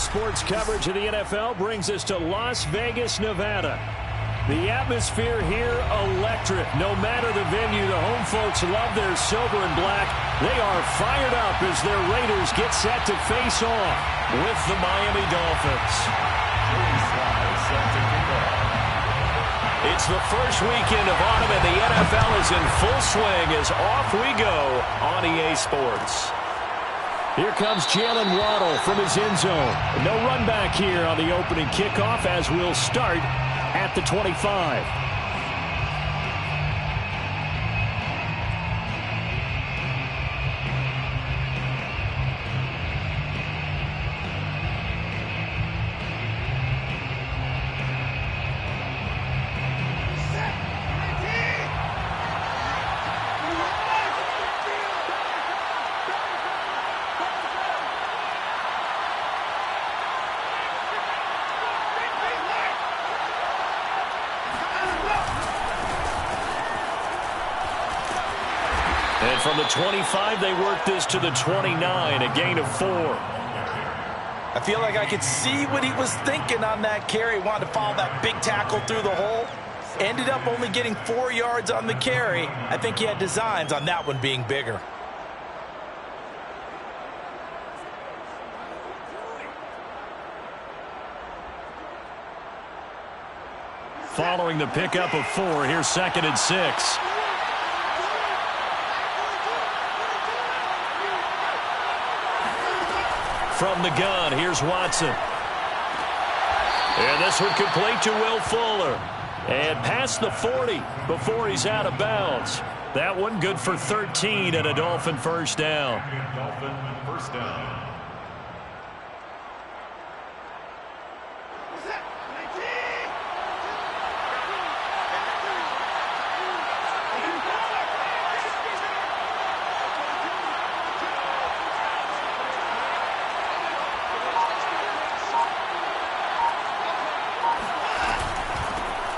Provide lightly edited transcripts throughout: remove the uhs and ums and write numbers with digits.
sports coverage of the NFL brings us to Las Vegas, Nevada. The atmosphere here, electric. No matter the venue, the home folks love their silver and black. They are fired up as their Raiders get set to face off with the Miami Dolphins. It's the first weekend of autumn, and the NFL is in full swing as off we go on EA Sports. Here comes Jalen Waddle from his end zone. No run back here on the opening kickoff as we'll start at the 25. And from the 25, they work this to the 29, a gain of 4. I feel like I could see what he was thinking on that carry. Wanted to follow that big tackle through the hole. Ended up only getting 4 yards on the carry. I think he had designs on that one being bigger. Following the pickup of 4, here's 2nd and 6. From the gun, here's Watson. And this one complete to Will Fuller. And past the 40 before he's out of bounds. That one good for 13 and a Dolphin first down. Dolphin first down.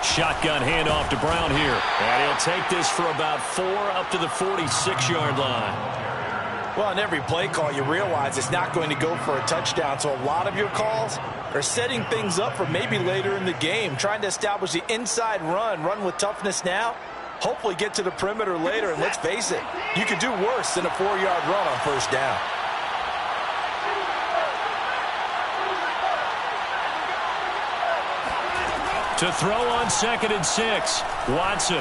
Shotgun handoff to Brown here. And he'll take this for about 4 up to the 46-yard line. Well, on every play call, you realize it's not going to go for a touchdown. So a lot of your calls are setting things up for maybe later in the game, trying to establish the inside run with toughness now, hopefully get to the perimeter later. And let's face it, you could do worse than a 4-yard run on first down. To throw on 2nd and 6, Watson.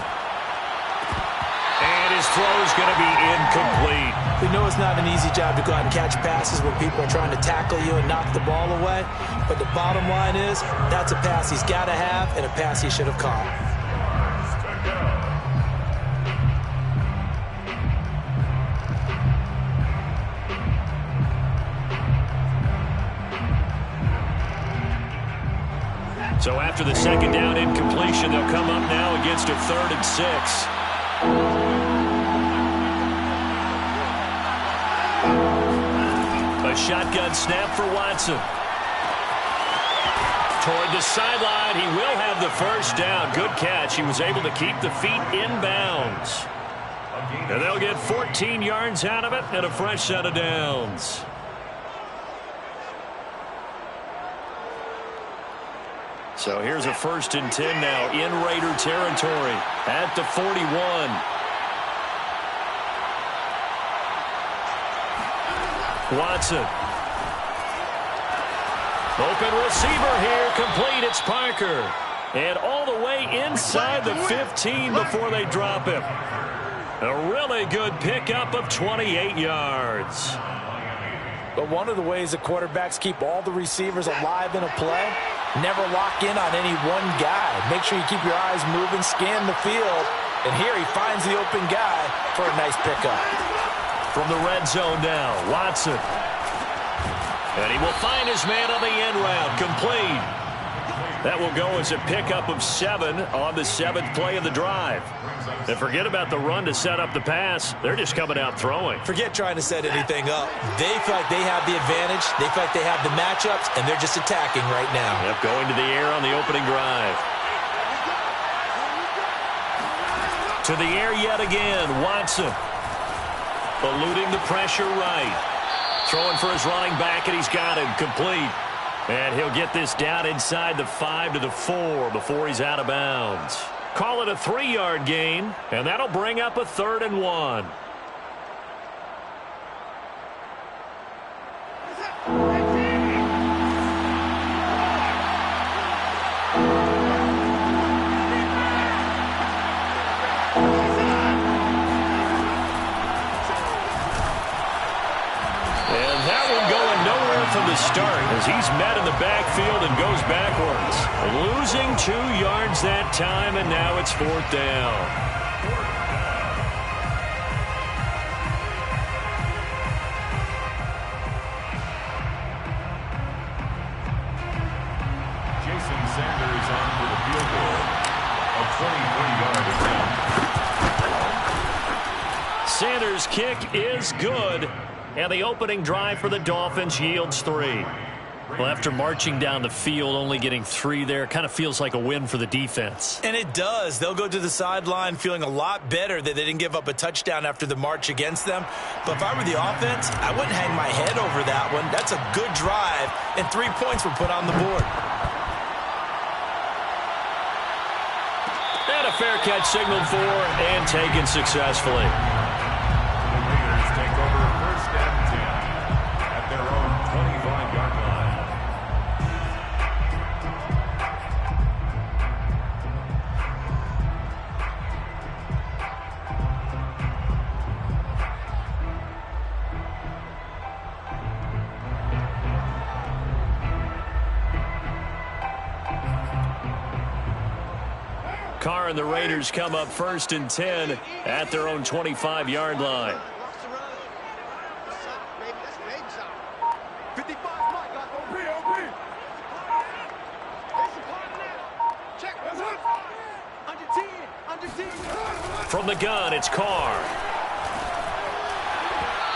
And his throw is going to be incomplete. We know it's not an easy job to go out and catch passes when people are trying to tackle you and knock the ball away. But the bottom line is, that's a pass he's got to have and a pass he should have caught. So after the 2nd down incompletion, they'll come up now against a 3rd and 6. A shotgun snap for Watson. Toward the sideline, he will have the first down. Good catch. He was able to keep the feet in bounds. And they'll get 14 yards out of it and a fresh set of downs. So here's a 1st and 10 now in Raider territory at the 41. Watson. Open receiver here, complete. It's Parker. And all the way inside the 15 before they drop him. A really good pickup of 28 yards. But one of the ways the quarterbacks keep all the receivers alive in a play, never lock in on any one guy. Make sure you keep your eyes moving, scan the field. And here he finds the open guy for a nice pickup. From the red zone now, Watson. And he will find his man on the end route, complete. That will go as a pickup of 7 on the 7th play of the drive. And forget about the run to set up the pass. They're just coming out throwing. Forget trying to set anything up. They feel like they have the advantage. They feel like they have the matchups, and they're just attacking right now. Yep, going to the air on the opening drive. To the air yet again, Watson. Eluding the pressure right. Throwing for his running back, and he's got him complete. And he'll get this down inside the 5 to the 4 before he's out of bounds. Call it a 3-yard gain, and that'll bring up a 3rd and 1. From the start as he's met in the backfield and goes backwards. Losing 2 yards that time, and now it's 4th down. Jason Sanders on for the field goal of 23 yards. Sanders' kick is good. And the opening drive for the Dolphins yields 3. Well, after marching down the field, only getting 3 there, kind of feels like a win for the defense. And it does. They'll go to the sideline feeling a lot better that they didn't give up a touchdown after the march against them. But if I were the offense, I wouldn't hang my head over that one. That's a good drive, and 3 points were put on the board. And a fair catch signaled for and taken successfully. Carr and the Raiders come up 1st and 10 at their own 25-yard line. From the gun, it's Carr.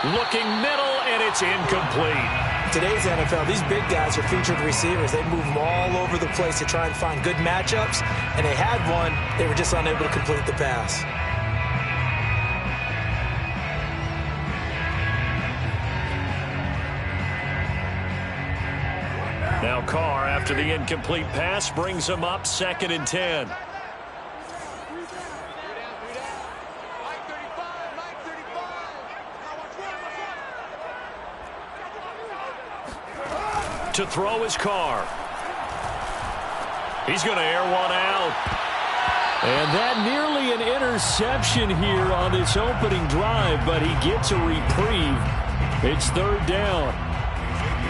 Looking middle, and it's incomplete. Today's NFL, these big guys are featured receivers. They move them all over the place to try and find good matchups, and they had one. They were just unable to complete the pass. Now Carr, after the incomplete pass, brings him up 2nd and 10. To throw his Carr. He's going to air one out. And that nearly an interception here on this opening drive, but he gets a reprieve. It's 3rd down.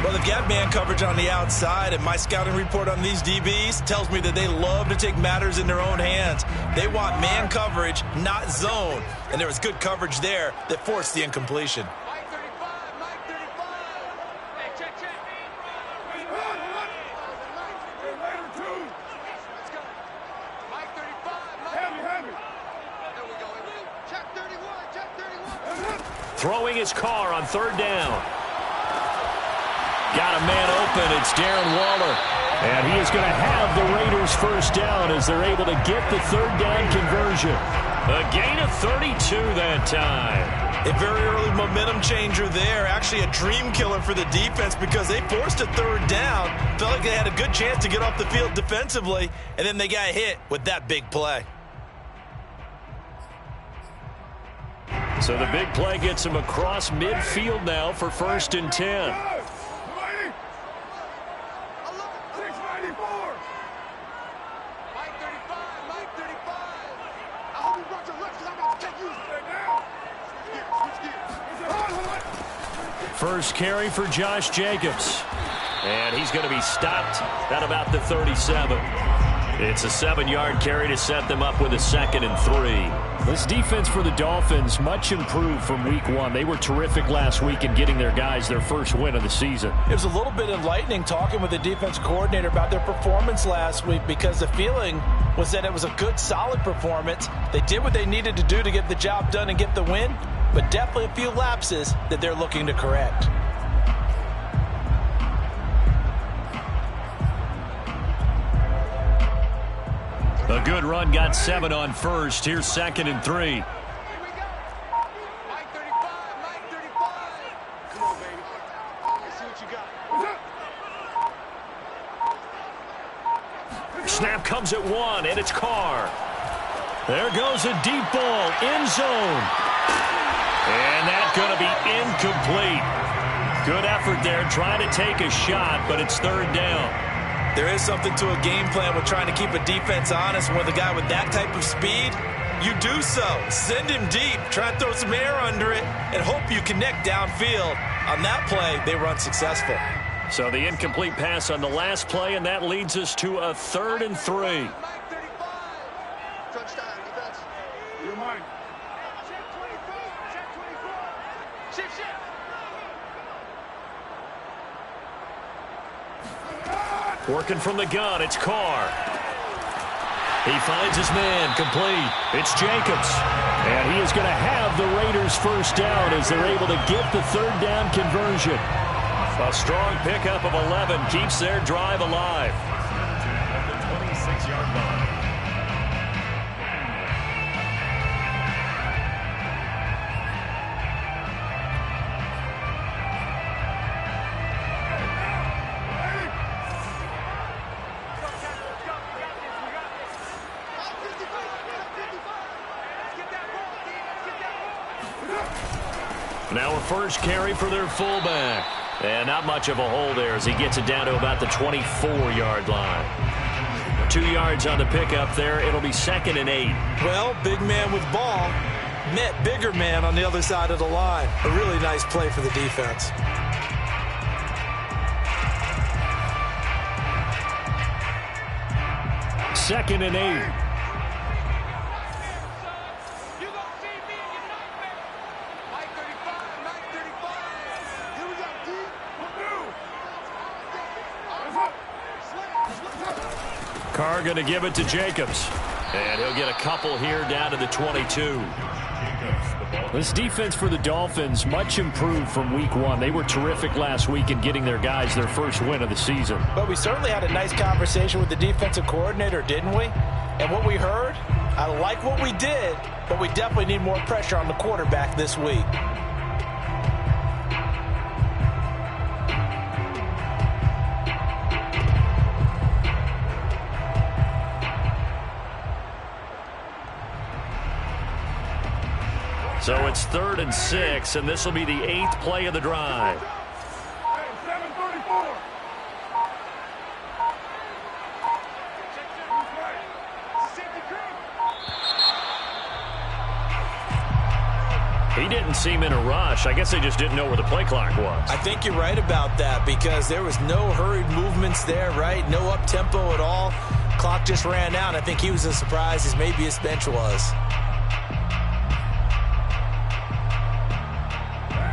Well, they've got man coverage on the outside, and my scouting report on these DBs tells me that they love to take matters in their own hands. They want man coverage, not zone. And there was good coverage there that forced the incompletion. Throwing his Carr on 3rd down. Got a man open. It's Darren Waller. And he is going to have the Raiders 1st down as they're able to get the 3rd down conversion. A gain of 32 that time. A very early momentum changer there. Actually a dream killer for the defense because they forced a 3rd down. Felt like they had a good chance to get off the field defensively, and then they got hit with that big play. So the big play gets him across midfield now for 1st and 10. First carry for Josh Jacobs. And he's going to be stopped at about the 37. It's a 7-yard carry to set them up with a 2nd and 3. This defense for the Dolphins much improved from week 1. They were terrific last week in getting their guys their first win of the season. It was a little bit enlightening talking with the defense coordinator about their performance last week because the feeling was that it was a good, solid performance. They did what they needed to do to get the job done and get the win, but definitely a few lapses that they're looking to correct. A good run got 7 on first. Here's 2nd and 3. comes at one, and it's Carr. There goes a deep ball, end zone. And that's going to be incomplete. Good effort there trying to take a shot, but it's third down. There is something to a game plan with trying to keep a defense honest. With a guy with that type of speed, you do so. Send him deep, try and throw some air under it, and hope you connect downfield. On that play, they were unsuccessful. So the incomplete pass on the last play, and that leads us to a 3rd and 3. Working from the gun, it's Carr. He finds his man, complete. It's Jacobs. And he is going to have the Raiders first down as they're able to get the third down conversion. A strong pickup of 11 keeps their drive alive. At the 26-yard line. Now a first carry for their fullback. And not much of a hole there as he gets it down to about the 24-yard line. 2 yards on the pickup there. It'll be 2nd and 8. Well, big man with ball met bigger man on the other side of the line. A really nice play for the defense. Second and 8. Carr going to give it to Jacobs. And he'll get a couple here down to the 22. This defense for the Dolphins, much improved from week 1. They were terrific last week in getting their guys their first win of the season. But we certainly had a nice conversation with the defensive coordinator, didn't we? And what we heard, I like what we did, but we definitely need more pressure on the quarterback this week. So it's 3rd and 6, and this will be the 8th play of the drive. He didn't seem in a rush. I guess they just didn't know where the play clock was. I think you're right about that because there was no hurried movements there, right? No up-tempo at all. Clock just ran out. I think he was as surprised as maybe his bench was.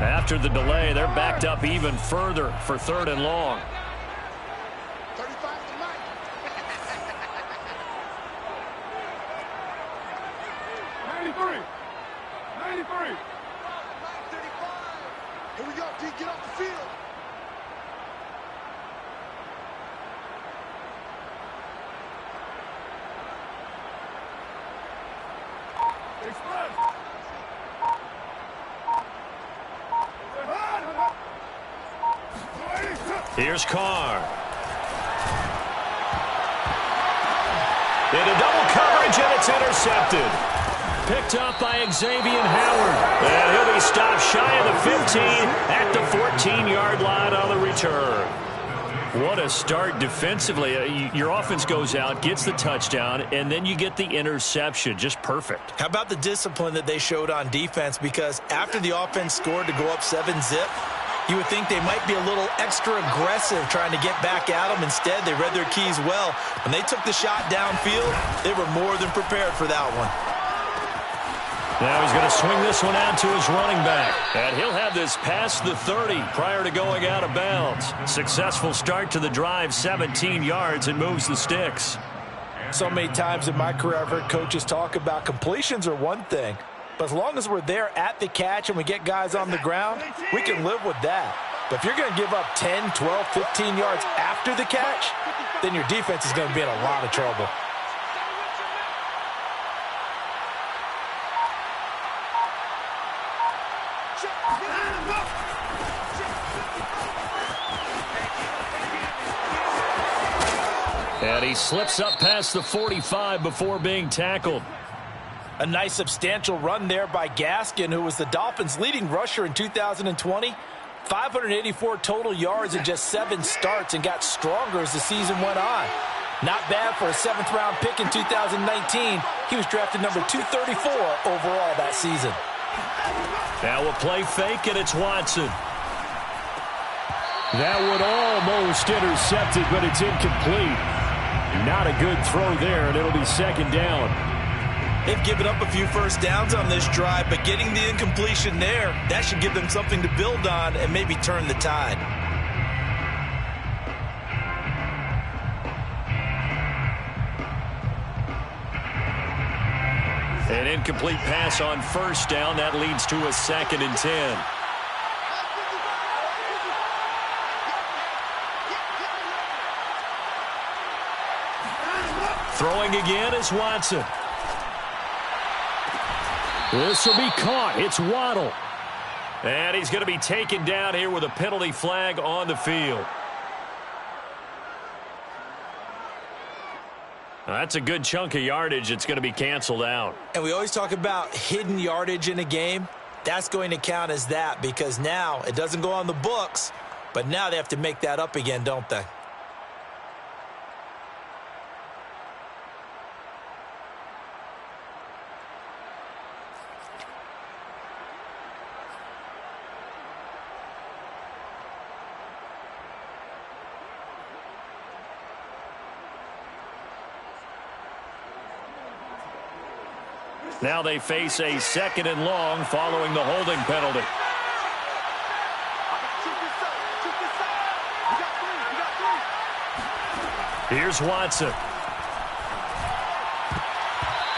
After the delay, they're backed up even further for 3rd and long. 35 to Mike. 93. 93. 35. Here we go, D. Get off the field. Express. Here's Carr. Into double coverage, and it's intercepted. Picked up by Xavier Howard. And he'll be stopped shy of the 15 at the 14-yard line on the return. What a start defensively. Your offense goes out, gets the touchdown, and then you get the interception. Just perfect. How about the discipline that they showed on defense? Because after the offense scored to go up 7-zip, you would think they might be a little extra aggressive trying to get back at them. Instead, they read their keys well. When they took the shot downfield, they were more than prepared for that one. Now he's going to swing this one out to his running back. And he'll have this past the 30 prior to going out of bounds. Successful start to the drive, 17 yards, and moves the sticks. So many times in my career, I've heard coaches talk about completions are one thing. But as long as we're there at the catch and we get guys on the ground, we can live with that. But if you're going to give up 10, 12, 15 yards after the catch, then your defense is going to be in a lot of trouble. And he slips up past the 45 before being tackled. A nice substantial run there by Gaskin, who was the Dolphins' leading rusher in 2020. 584 total yards in just 7 starts and got stronger as the season went on. Not bad for a 7th-round pick in 2019. He was drafted number 234 overall that season. Now a play fake, and it's Watson. That would almost intercept it, but it's incomplete. Not a good throw there, and it'll be 2nd down. They've given up a few first downs on this drive, but getting the incompletion there, that should give them something to build on and maybe turn the tide. An incomplete pass on 1st down. That leads to a 2nd and 10. Throwing again is Watson. This will be caught. It's Waddle. And he's going to be taken down here with a penalty flag on the field. That's a good chunk of yardage. It's going to be canceled out. And we always talk about hidden yardage in a game. That's going to count as that because now it doesn't go on the books, but now they have to make that up again, don't they? Now they face a 2nd and long following the holding penalty. Here's Watson.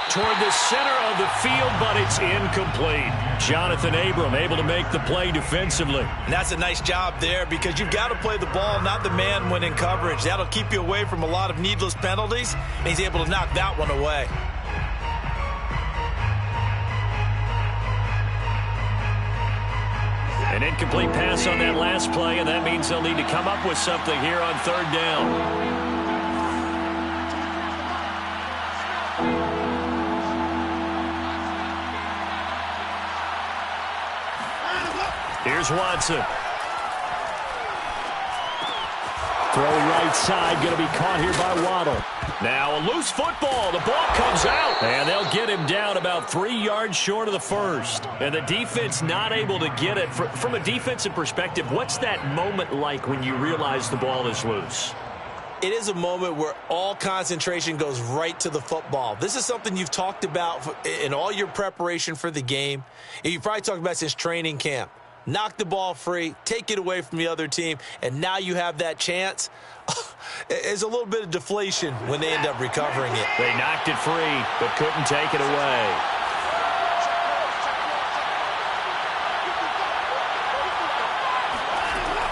Toward the center of the field, but it's incomplete. Jonathan Abram able to make the play defensively. And that's a nice job there because you've got to play the ball, not the man when in coverage. That'll keep you away from a lot of needless penalties, and he's able to knock that one away. An incomplete pass on that last play, and that means they'll need to come up with something here on 3rd down. Here's Watson. Throw right side, going to be caught here by Waddle. Now a loose football. The ball comes out. And they'll get him down about 3 yards short of the 1st. And the defense not able to get it. From a defensive perspective, what's that moment like when you realize the ball is loose? It is a moment where all concentration goes right to the football. This is something you've talked about in all your preparation for the game. And you've probably talked about since training camp. Knock the ball free, take it away from the other team, and now you have that chance. There's a little bit of deflation when they end up recovering it. They knocked it free, but couldn't take it away.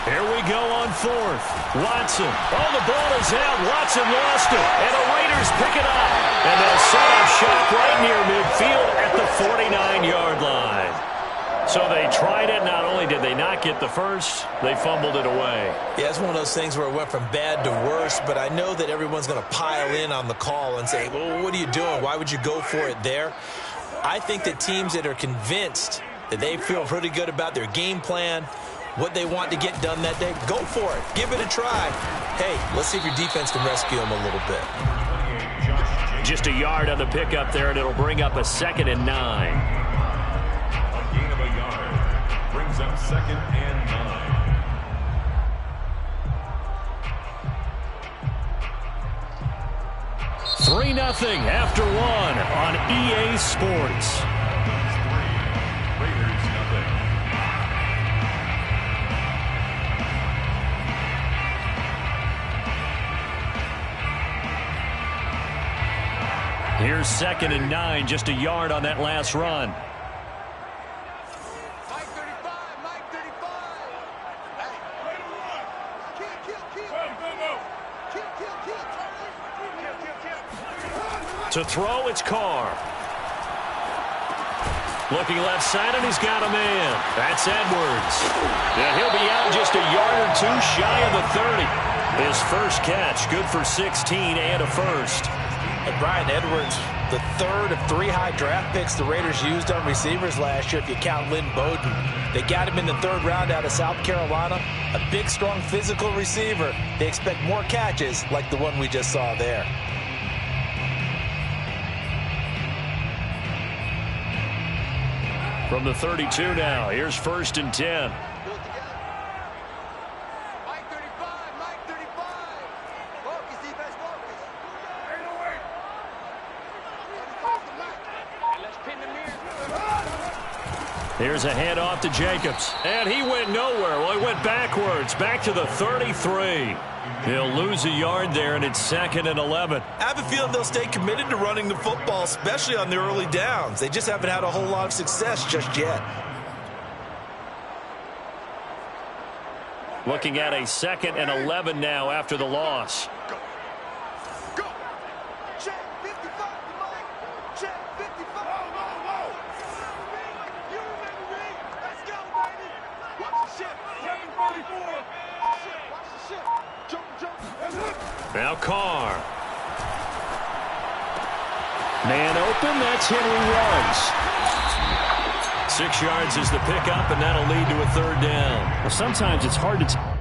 Here we go on 4th. Watson. Oh, the ball is out. Watson lost it. And the Raiders pick it up. And they'll set up shop right near midfield at the 49-yard line. So they tried it. Not only did they not get the first, they fumbled it away. Yeah, it's one of those things where it went from bad to worse, but I know that everyone's going to pile in on the call and say, well, what are you doing? Why would you go for it there? I think that teams that are convinced that they feel pretty good about their game plan, what they want to get done that day, go for it. Give it a try. Hey, let's see if your defense can rescue them a little bit. Just a yard on the pickup there, and it'll bring up a 2nd and 9. Gain of a yard brings up 2nd and 9. 3-0 after 1 on EA Sports. Raiders nothing. Here's 2nd and 9, just a yard on that last run. To throw, it's Carr. Looking left side, and he's got a man. That's Edwards. Yeah, he'll be out just a yard or two shy of the 30. His first catch, good for 16 and a first. And Brian Edwards, the third of 3 high draft picks the Raiders used on receivers last year, if you count Lynn Bowden. They got him in the 3rd round out of South Carolina. A big, strong, physical receiver. They expect more catches like the one we just saw there. From the 32 now, here's 1st and 10. Mike 35, Mike 35. Focus, defense, focus. Ain't no way. Let's pin the mirror. Here's a handoff to Jacobs. And he went nowhere. Well, he went backwards, back to the 33. He'll lose a yard there, and it's 2nd and 11. I have a feeling they'll stay committed to running the football, especially on the early downs. They just haven't had a whole lot of success just yet. Looking at a 2nd and 11 now after the loss. Go. Go. Check 55 to Mike. Check 55. Whoa. You remember me. Let's go, baby. Watch the ship. 744. Watch the ship. Jump. Now Carr. Man open, that's Henry Ruggs. 6 yards is the pickup, and that'll lead to a 3rd down. Well, sometimes it's hard to...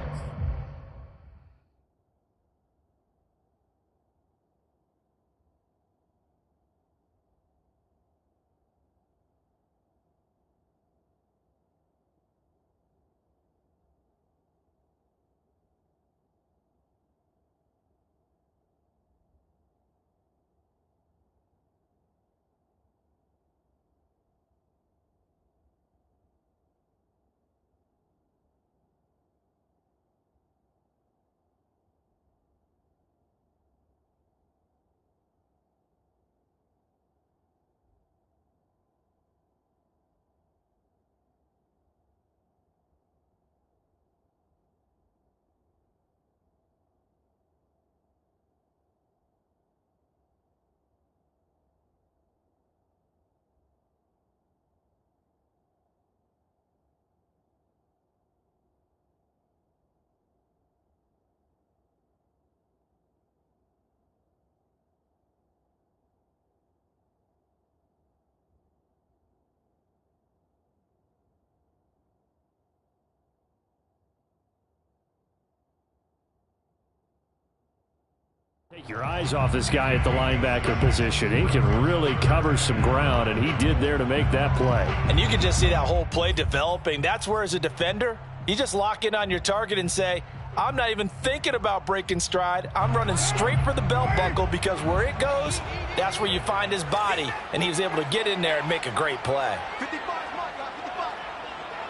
Take your eyes off this guy at the linebacker position. He can really cover some ground, and he did there to make that play. And you can just see that whole play developing. That's where, as a defender, you just lock in on your target and say, I'm not even thinking about breaking stride. I'm running straight for the belt buckle, because where it goes, that's where you find his body. And he was able to get in there and make a great play. 55 Mike, 55.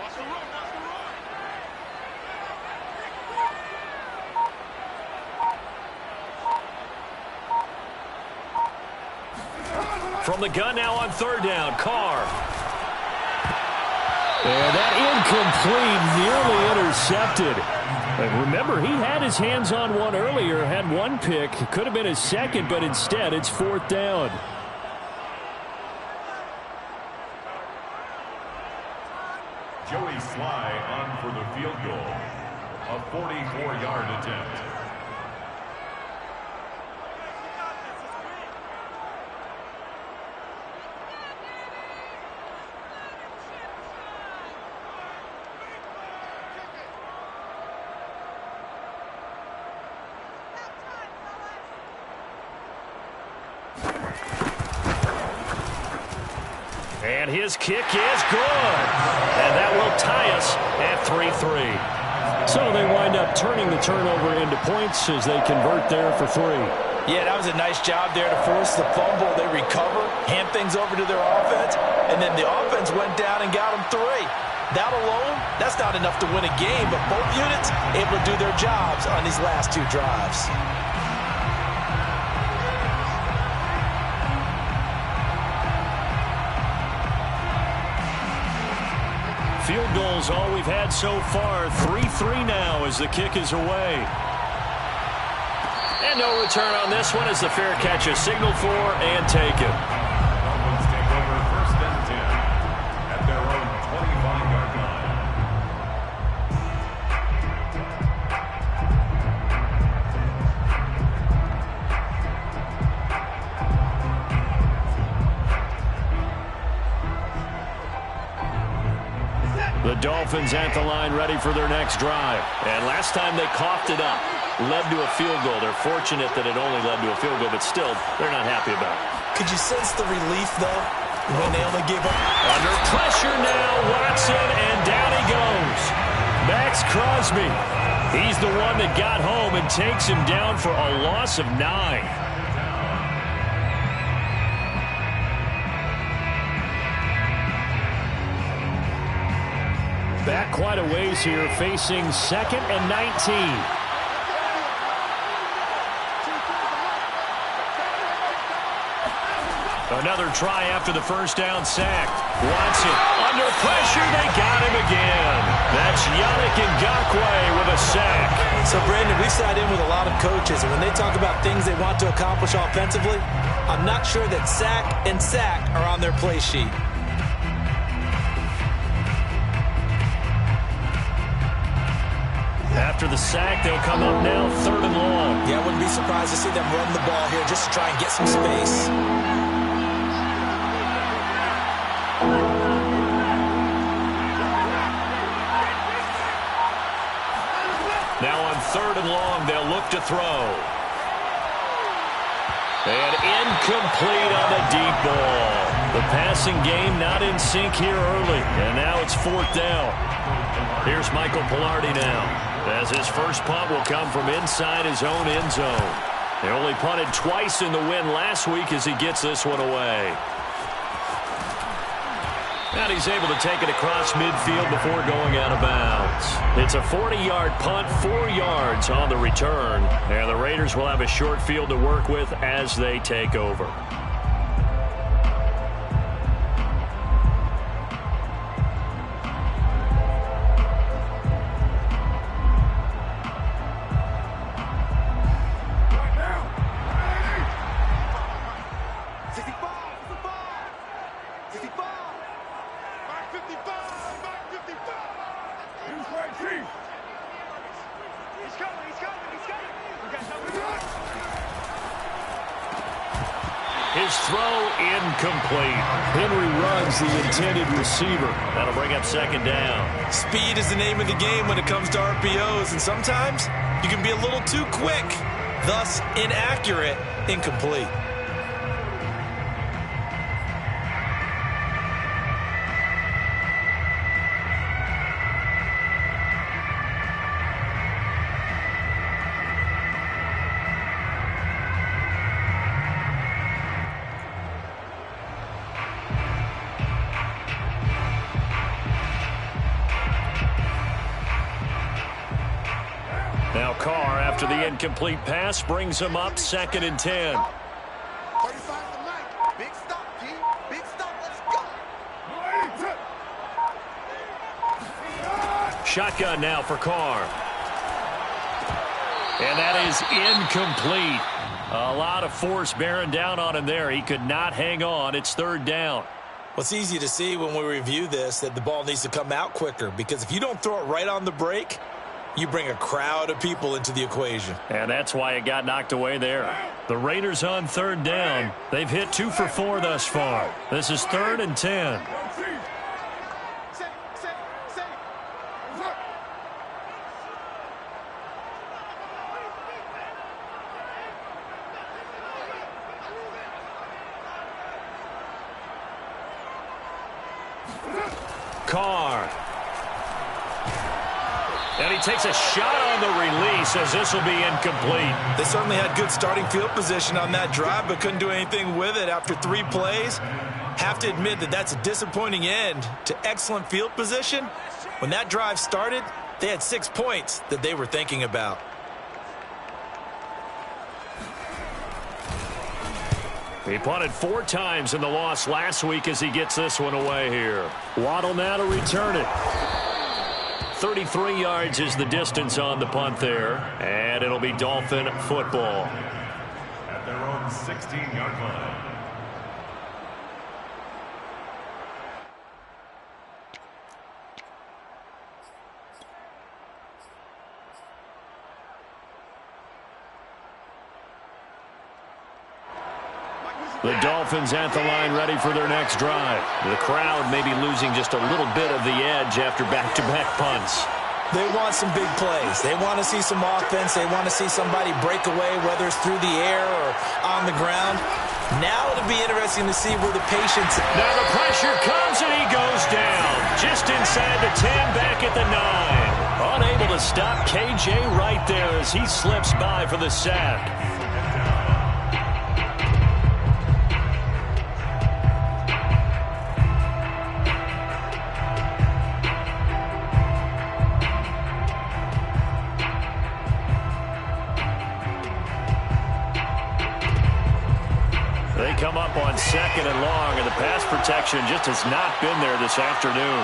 Watch the run. From the gun now on 3rd down, Carr. And that incomplete, nearly intercepted. And remember, he had his hands on one earlier, had one pick. Could have been his 2nd, but instead it's 4th down. Joey Sly on for the field goal. A 44-yard attempt. And his kick is good. And that will tie us at 3-3. So they wind up turning the turnover into points as they convert there for 3. Yeah, that was a nice job there to force the fumble. They recover, hand things over to their offense, and then the offense went down and got them 3. That alone, that's not enough to win a game, but both units able to do their jobs on these last 2 drives. Field goals all we've had so far. 3-3 now as the kick is away. And no return on this one as the fair catch is signaled for and taken. Dolphins take over 1st and 10. The Dolphins at the line ready for their next drive. And last time they coughed it up, led to a field goal. They're fortunate that it only led to a field goal, but still, they're not happy about it. Could you sense the relief, though, when they only gave up? Under pressure now, Watson, and down he goes. Max Crosby. He's the one that got home and takes him down for a loss of 9. Back quite a ways here, facing 2nd and 19. Another try after the first down sack. Watson under pressure. They got him again. That's Yannick Ngakoue with a sack. So, Brandon, we've sat in with a lot of coaches, and when they talk about things they want to accomplish offensively, I'm not sure that sack and sack are on their play sheet. After the sack, they'll come up now 3rd and long. Yeah, I wouldn't be surprised to see them run the ball here just to try and get some space. Now on 3rd and long, they'll look to throw. And incomplete on the deep ball. The passing game not in sync here early. And now it's 4th down. Here's Michael Pilardi now, as his first punt will come from inside his own end zone. They only punted twice in the win last week as he gets this one away. And he's able to take it across midfield before going out of bounds. It's a 40-yard punt, 4 yards on the return. And the Raiders will have a short field to work with as they take over. His throw incomplete. Henry runs the intended receiver. That'll bring up 2nd down. Speed is the name of the game when it comes to RPOs, and sometimes you can be a little too quick, thus inaccurate, incomplete. Now Carr, after the incomplete pass, brings him up 2nd and 10. 35 to Mike. Big stop, G. Big stop. Let's go. Shotgun now for Carr. And that is incomplete. A lot of force bearing down on him there. He could not hang on. It's 3rd down. Well, it's easy to see when we review this that the ball needs to come out quicker, because if you don't throw it right on the break, you bring a crowd of people into the equation. And that's why it got knocked away there. The Raiders on 3rd down. They've hit 2 for 4 thus far. This is 3rd and 10. Carr. And he takes a shot on the release as this will be incomplete. They certainly had good starting field position on that drive, but couldn't do anything with it after 3 plays. Have to admit that that's a disappointing end to excellent field position. When that drive started, they had 6 points that they were thinking about. He punted 4 times in the loss last week as he gets this one away here. Waddle now to return it. 33 yards is the distance on the punt there, and it'll be Dolphin football. At their own 16-yard line. Mike, who's The Dolphins at the line ready for their next drive. The crowd may be losing just a little bit of the edge after back-to-back punts. They want some big plays. They want to see some offense. They want to see somebody break away, whether it's through the air or on the ground. Now it'll be interesting to see where the patience... Now the pressure comes and he goes down. Just inside the 10, back at the 9. Unable to stop KJ right there as he slips by for the sack. They come up on 2nd and long, and the pass protection just has not been there this afternoon.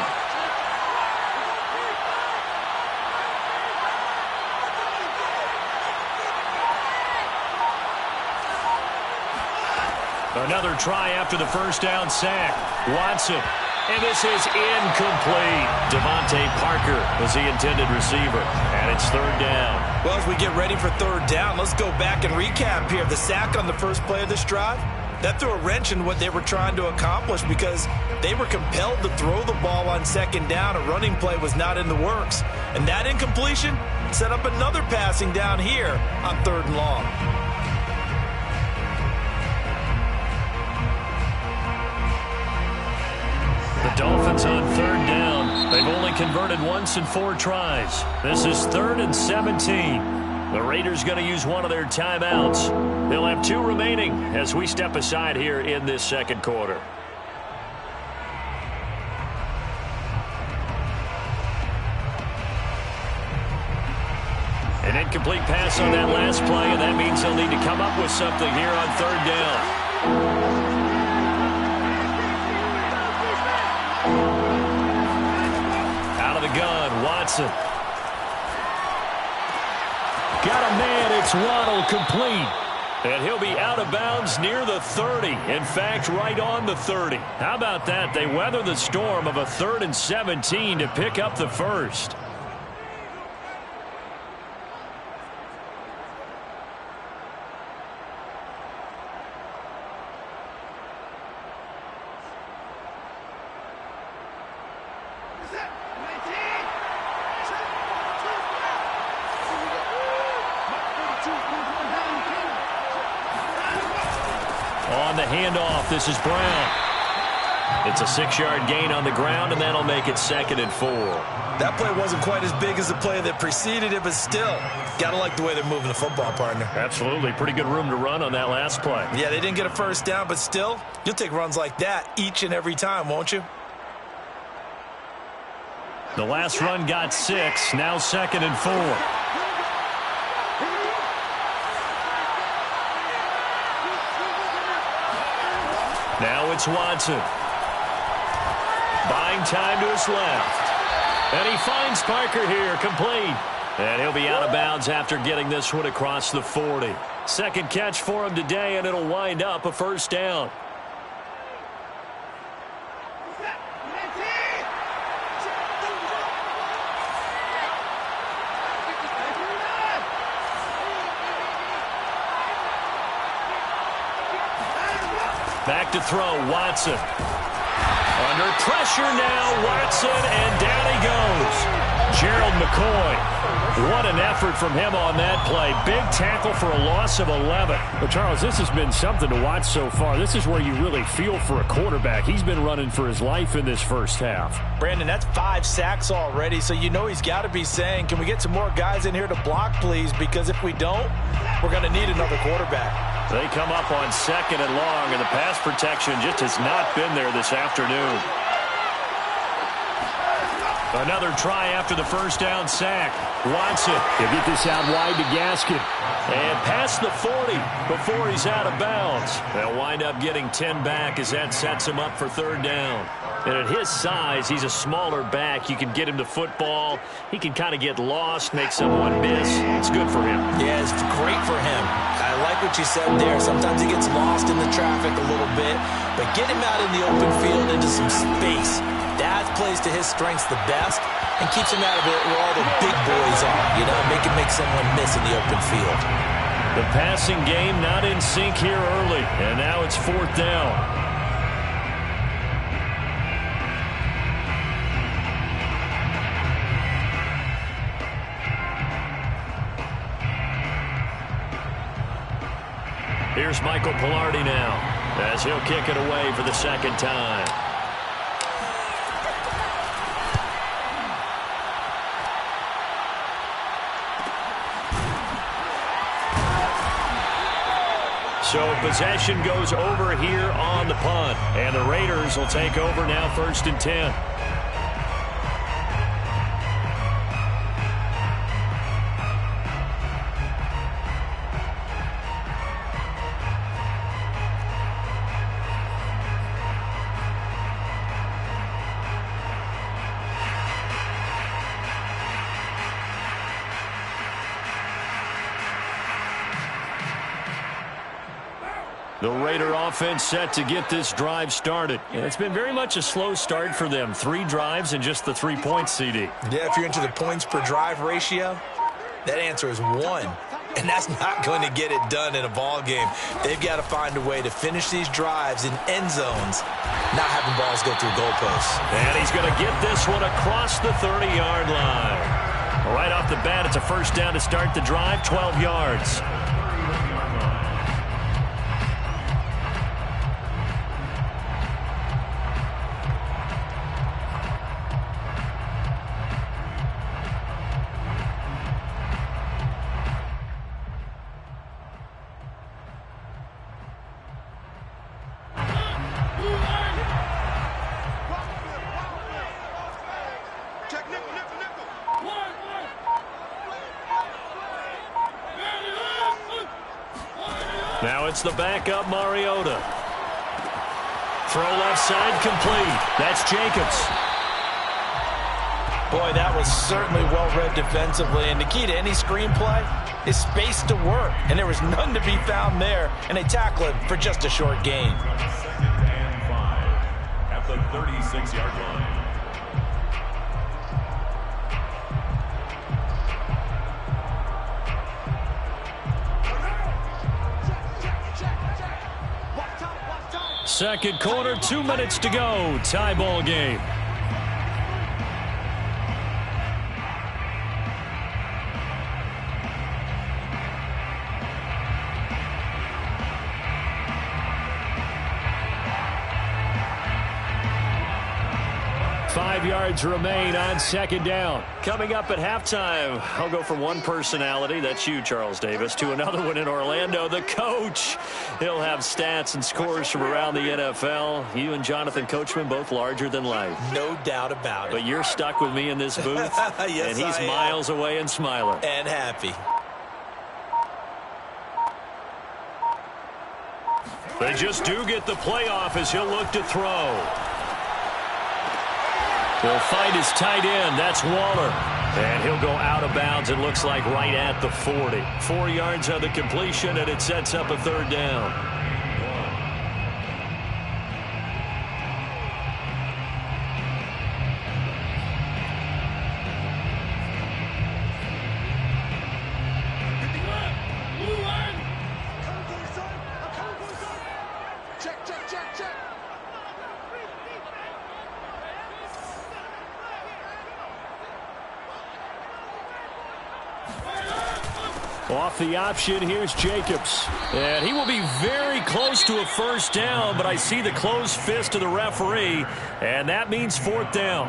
Another try after the first down sack. Watson. And this is incomplete. Devontae Parker was the intended receiver. And it's 3rd down. Well, as we get ready for 3rd down, let's go back and recap here. The sack on the first play of this drive, that threw a wrench in what they were trying to accomplish because they were compelled to throw the ball on 2nd down. A running play was not in the works. And that incompletion set up another passing down here on 3rd and long. The Dolphins on 3rd down. They've only converted once in 4 tries. This is 3rd and 17. The Raiders going to use one of their timeouts. They'll have 2 remaining as we step aside here in this 2nd quarter. An incomplete pass on that last play, and that means they'll need to come up with something here on 3rd down. Out of the gun, Watson. Got a man, it's Waddle, complete. And he'll be out of bounds near the 30. In fact, right on the 30. How about that? They weather the storm of a 3rd and 17 to pick up the first. On the handoff, this is Brown. It's a 6-yard gain on the ground, and that'll make it 2nd and 4. That play wasn't quite as big as the play that preceded it, but still, got to like the way they're moving the football, partner. Absolutely. Pretty good room to run on that last play. Yeah, they didn't get a first down, but still, you'll take runs like that each and every time, won't you? The last run got 6, now 2nd and 4. Now it's Watson. Buying time to his left. And he finds Parker here, complete. And he'll be out of bounds after getting this one across the 40. Second catch for him today, and it'll wind up a first down. Back to throw, Watson. Under pressure now, Watson, and down he goes. Gerald McCoy. What an effort from him on that play. Big tackle for a loss of 11. But, Charles, this has been something to watch so far. This is where you really feel for a quarterback. He's been running for his life in this first half. Brandon, that's 5 sacks already, so you know he's got to be saying, can we get some more guys in here to block, please? Because if we don't, we're going to need another quarterback. They come up on 2nd and long, and the pass protection just has not been there this afternoon. Another try after the first down sack. Watson. He'll get this out wide to Gaskin. And past the 40 before he's out of bounds. They'll wind up getting 10 back as that sets him up for 3rd down. And at his size, he's a smaller back. You can get him to football. He can kind of get lost, make someone miss. It's good for him. Yeah, it's great for him. I like what you said there. Sometimes he gets lost in the traffic a little bit. But get him out in the open field into some space. That plays to his strengths the best and keeps him out of it where all the big boys are. You know, make someone miss in the open field. The passing game not in sync here early, and now it's 4th down. Here's Michael Pilardi now, as he'll kick it away for the second time. So possession goes over here on the punt, and the Raiders will take over now 1st and 10. The Raider offense set to get this drive started. And it's been very much a slow start for them. 3 drives and just the 3 points, CD. Yeah, if you're into the points per drive ratio, that answer is 1. And that's not going to get it done in a ball game. They've got to find a way to finish these drives in end zones, not having balls go through goalposts. And he's going to get this one across the 30-yard line. Right off the bat, it's a 1st down to start the drive, 12 yards. Now it's the backup Mariota. Throw left side complete. That's Jacobs. Boy, that was certainly well-read defensively. And the key to any screenplay is space to work. And there was none to be found there. And they tackle it for just a short gain. 2nd and 5 at the 36-yard line. Second quarter, 2 minutes to go. Tie ball game. Five yards remain on 2nd down. Coming up at halftime, I'll go from one personality, that's you, Charles Davis, to another one in Orlando, the coach. He'll have stats and scores from around the NFL. You and Jonathan Coachman both larger than life. No doubt about it. But you're stuck with me in this booth, yes, and he's miles away and smiling. And happy. They just do get the playoff as he'll look to throw. He'll find his tight end. That's Waller. And he'll go out of bounds, it looks like, right at the 40. 4 yards on the completion, and it sets up a 3rd down. Off the option, here's Jacobs. And he will be very close to a 1st down, but I see the closed fist of the referee, and that means 4th down.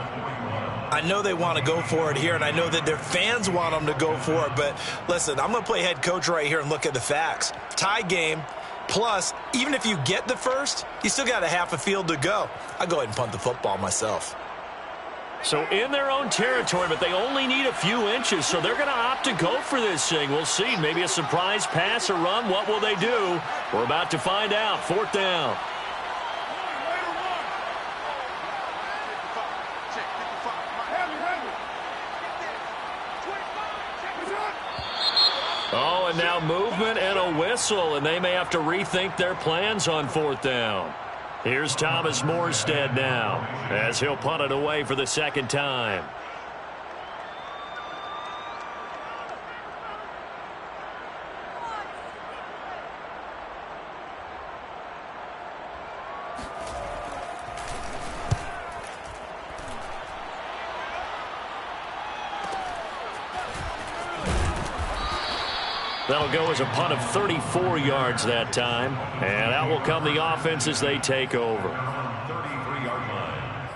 I know they want to go for it here, and I know that their fans want them to go for it, but listen, I'm going to play head coach right here and look at the facts. Tie game, plus, even if you get the first, you still got a half a field to go. I'll go ahead and punt the football myself. So in their own territory, but they only need a few inches, so they're going to opt to go for this thing. We'll see. Maybe a surprise pass or run. What will they do? We're about to find out. 4th down. Oh, and now movement and a whistle, and they may have to rethink their plans on 4th down. Here's Thomas Morstead now, as he'll punt it away for the 2nd time. That'll go as a punt of 34 yards that time. And out will come the offense as they take over. 33-yard line.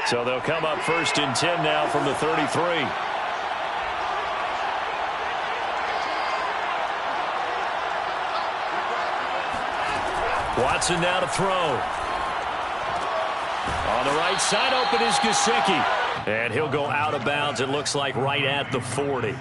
So they'll come up 1st and 10 now from the 33. Watson now to throw. On the right side, open is Gesicki. And he'll go out of bounds, it looks like, right at the 40.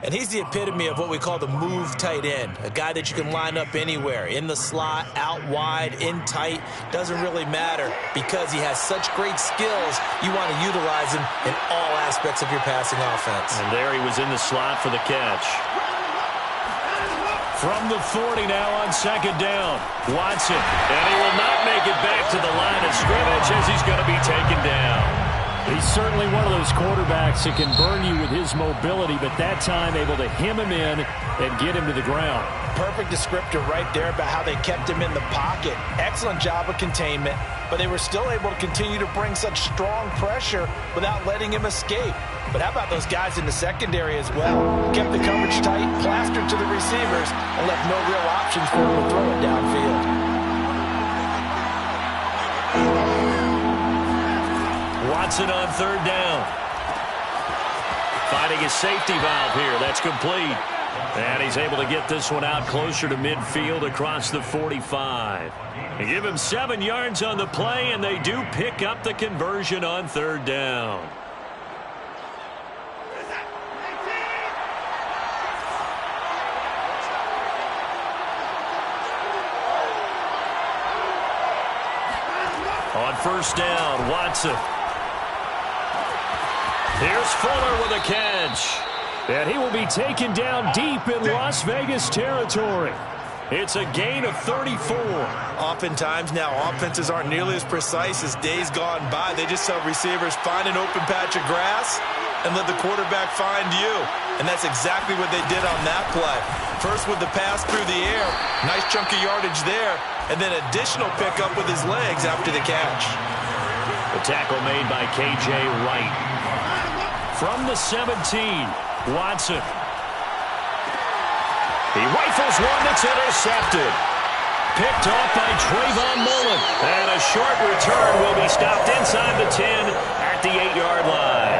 And he's the epitome of what we call the move tight end, a guy that you can line up anywhere, in the slot, out wide, in tight, doesn't really matter because he has such great skills. You want to utilize him in all aspects of your passing offense. And there he was in the slot for the catch. From the 40 now on 2nd down, Watson, and he will not make it back to the line of scrimmage as he's going to be taken down. He's certainly one of those quarterbacks that can burn you with his mobility, but that time able to hem him in and get him to the ground. Perfect descriptor right there about how they kept him in the pocket. Excellent job of containment, but they were still able to continue to bring such strong pressure without letting him escape. But how about those guys in the secondary as well? Kept the coverage tight, plastered to the receivers, and left no real options for him to throw it downfield. Watson on 3rd down. Finding his safety valve here. That's complete. And he's able to get this one out closer to midfield across the 45. They give him 7 yards on the play, and they do pick up the conversion on 3rd down. On 1st down, Watson. Here's Fuller with a catch. And he will be taken down deep in Las Vegas territory. It's a gain of 34. Oftentimes now, offenses aren't nearly as precise as days gone by. They just tell receivers, find an open patch of grass and let the quarterback find you. And that's exactly what they did on that play. First with the pass through the air. Nice chunk of yardage there. And then additional pickup with his legs after the catch. The tackle made by K.J. Wright. From the 17, Watson. He rifles one that's intercepted. Picked off by Trayvon Mullen. And a short return will be stopped inside the 10 at the 8-yard line.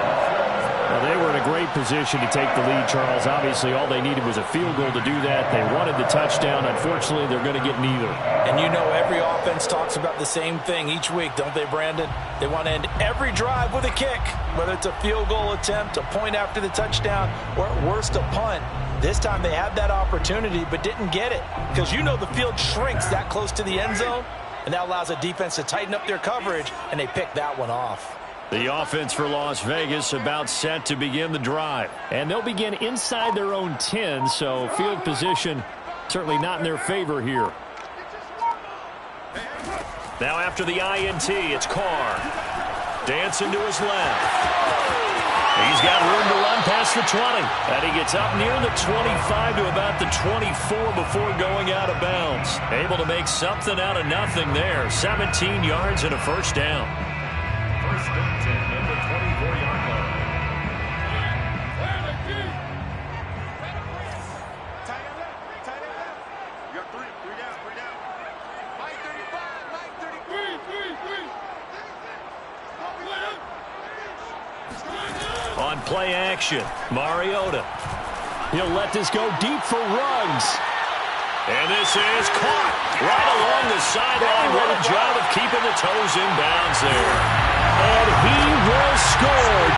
Well, they were in a great position to take the lead, Charles. Obviously, all they needed was a field goal to do that. They wanted the touchdown. Unfortunately, they're going to get neither. And you know every offense talks about the same thing each week, don't they, Brandon? They want to end every drive with a kick, whether it's a field goal attempt, a point after the touchdown, or at worst, a punt. This time they had that opportunity but didn't get it because you know the field shrinks that close to the end zone, and that allows a defense to tighten up their coverage, and they picked that one off. The offense for Las Vegas about set to begin the drive. And they'll begin inside their own 10, so field position certainly not in their favor here. Now after the INT, it's Carr. Dancing to his left. He's got room to run past the 20. And he gets up near the 25 to about the 24 before going out of bounds. Able to make something out of nothing there. 17 yards and a 1st down. 1st and 10 at the 24-yard line. You got three down. Mike 35, Mike 33. On play action, Mariota. He'll let this go deep for Ruggs. And this is caught right along the sideline. What a job of keeping the toes in bounds there. And he will score.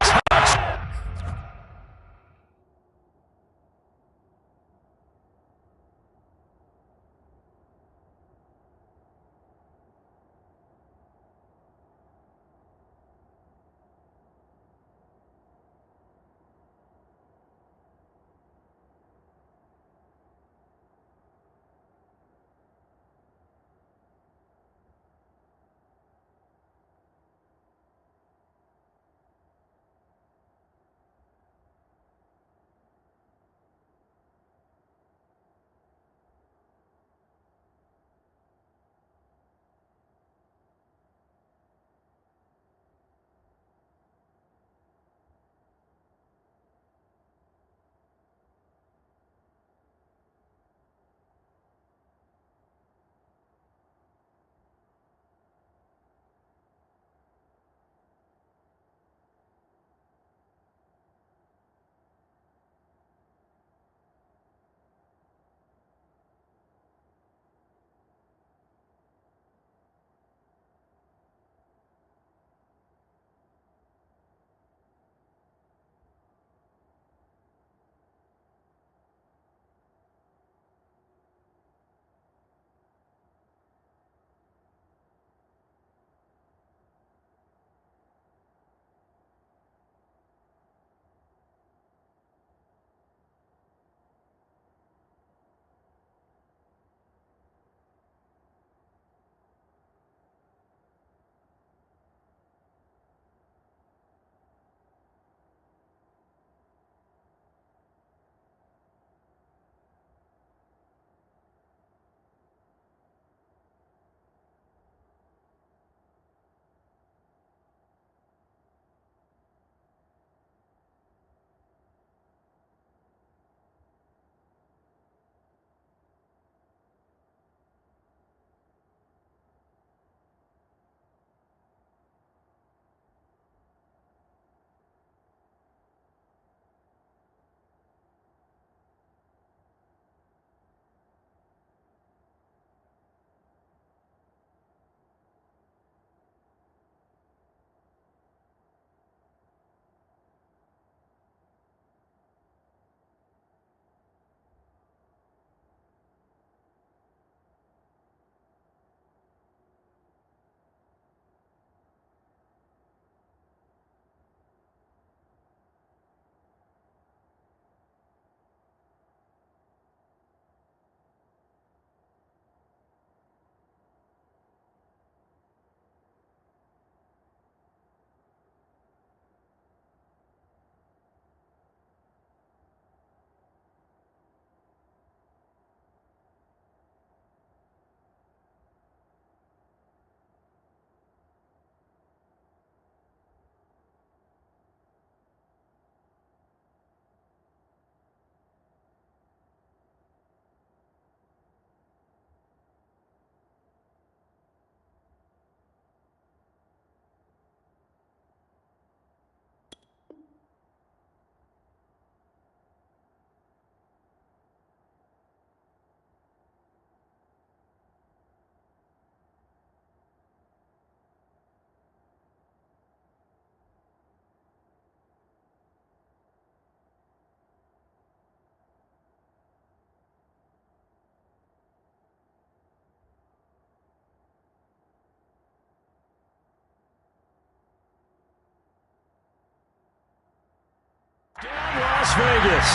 Vegas.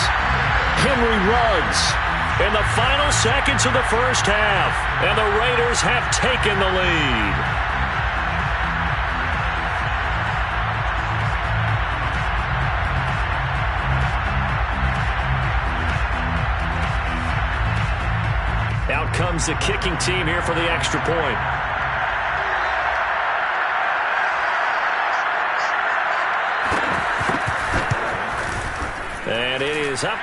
Henry runs in the final seconds of the first half, and the Raiders have taken the lead. Out comes the kicking team here for the extra point. And it is up.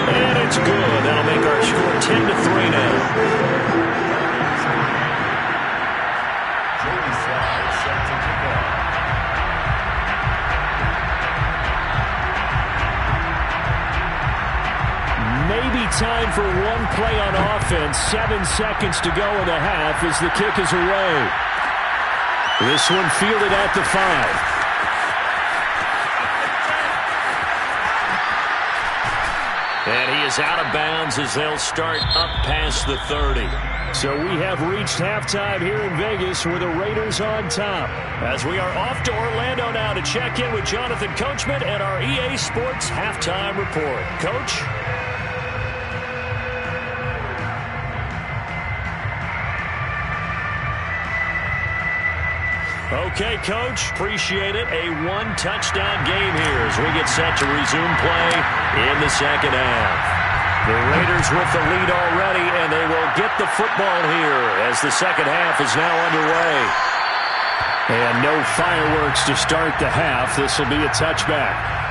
And it's good. That'll make our score 10-3 now. Rzsl set to kick off. Maybe time for one play on offense. 7 seconds to go in the half as the kick is away. This one fielded at the 5. And he is out of bounds as they'll start up past the 30. So we have reached halftime here in Vegas with the Raiders on top. As we are off to Orlando now to check in with Jonathan Coachman and our EA Sports halftime report. Coach? Okay, Coach. Appreciate it. A one-touchdown game here as we get set to resume play in the second half. The Raiders with the lead already, and they will get the football here as the second half is now underway. And no fireworks to start the half. This will be a touchback.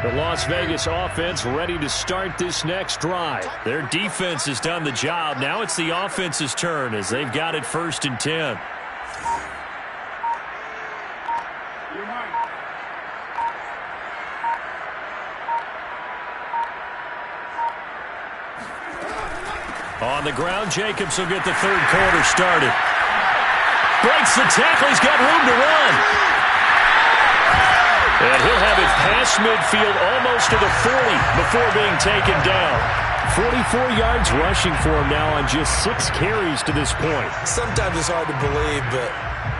The Las Vegas offense ready to start this next drive. Their defense has done the job. Now it's the offense's turn as they've got it 1st and 10. On the ground, Jacobs will get the third quarter started. Breaks the tackle. He's got room to run. And he'll have it past midfield almost to the 40 before being taken down. 44 yards rushing for him now on just 6 carries to this point. Sometimes it's hard to believe, but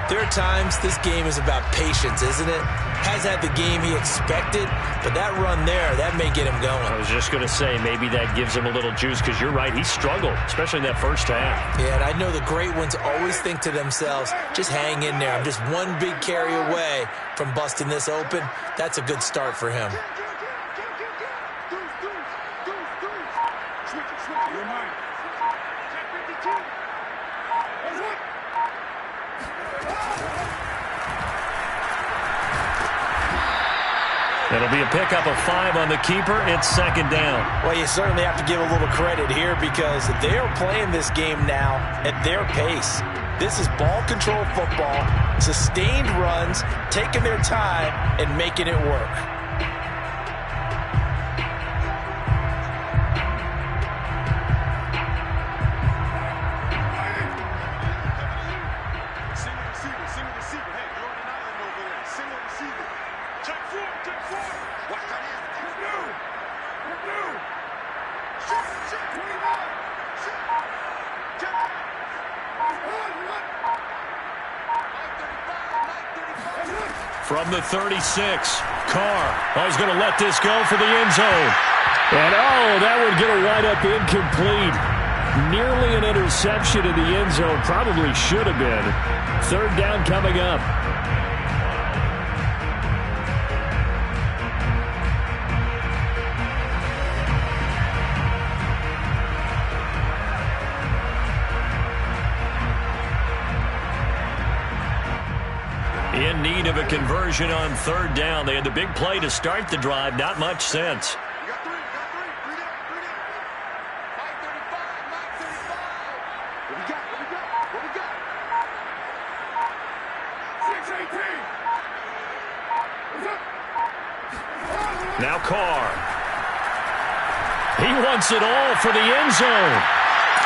there are times this game is about patience, isn't it? Has had the game he expected, but that run there, that may get him going. I was just going to say, maybe that gives him a little juice because you're right, he struggled, especially in that first half. Yeah, and I know the great ones always think to themselves, just hang in there. I'm just one big carry away from busting this open. That's a good start for him. It'll be a pickup of 5 on the keeper. It's 2nd down. Well, you certainly have to give a little credit here because they are playing this game now at their pace. This is ball control football, sustained runs, taking their time, and making it work. From the 36, Carr. Oh, he's going to let this go for the end zone. And, oh, that would get a wide-up incomplete. Nearly an interception in the end zone. Probably should have been. 3rd down coming up. In need of a conversion on 3rd down. They had the big play to start the drive. Not much sense. Now Carr. He wants it all for the end zone.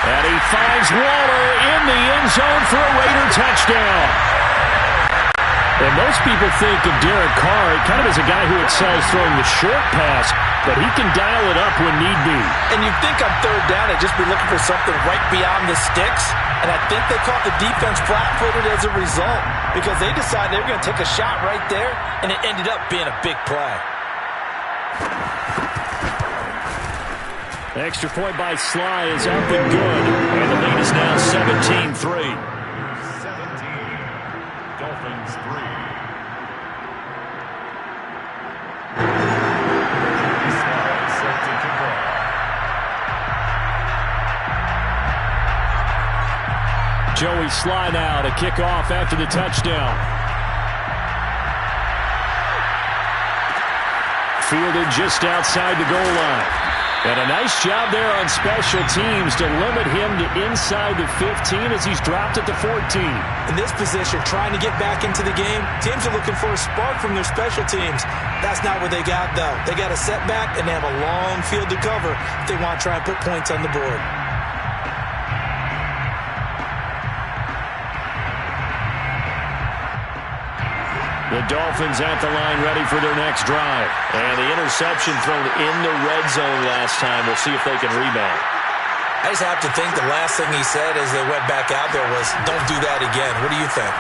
And he finds Waller in the end zone for a Raider touchdown. And most people think of Derek Carr kind of as a guy who excels throwing the short pass, but he can dial it up when need be. And you'd think on third down they'd just be looking for something right beyond the sticks. And I think they caught the defense flat-footed as a result because they decided they were going to take a shot right there, and it ended up being a big play. Extra point by Sly is up and good. And the lead is now 17-3. 17. Dolphins 3. Set to kick off. Joey Sly now to kick off after the touchdown. Fielded just outside the goal line. And a nice job there on special teams to limit him to inside the 15 as he's dropped at the 14. In this position, trying to get back into the game, teams are looking for a spark from their special teams. That's not what they got, though. They got a setback, and they have a long field to cover if they want to try and put points on the board. The Dolphins at the line ready for their next drive. And the interception thrown in the red zone last time. We'll see if they can rebound. I just have to think the last thing he said as they went back out there was, don't do that again. What do you think?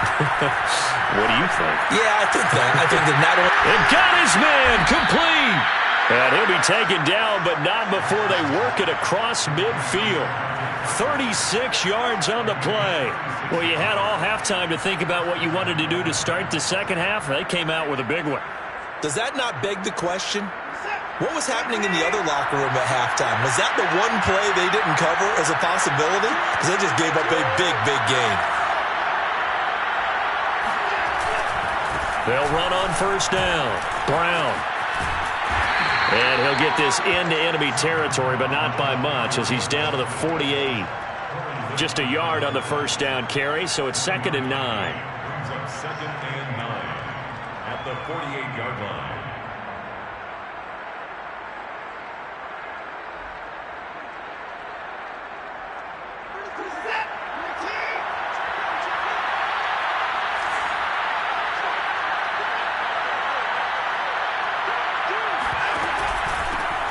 What do you think? Yeah, I think that. I think that not only... It got his man complete. And he'll be taken down, but not before they work it across midfield. 36 yards on the play. Well, you had all halftime to think about what you wanted to do to start the second half. They came out with a big one. Does that not beg the question? What was happening in the other locker room at halftime? Was that the one play they didn't cover as a possibility? Because they just gave up a big, big gain. They'll run on first down. Brown. And he'll get this into enemy territory, but not by much as he's down to the 48. Just a yard on the first down carry, so it's 2nd and 9. It's 2nd and 9 at the 48-yard line.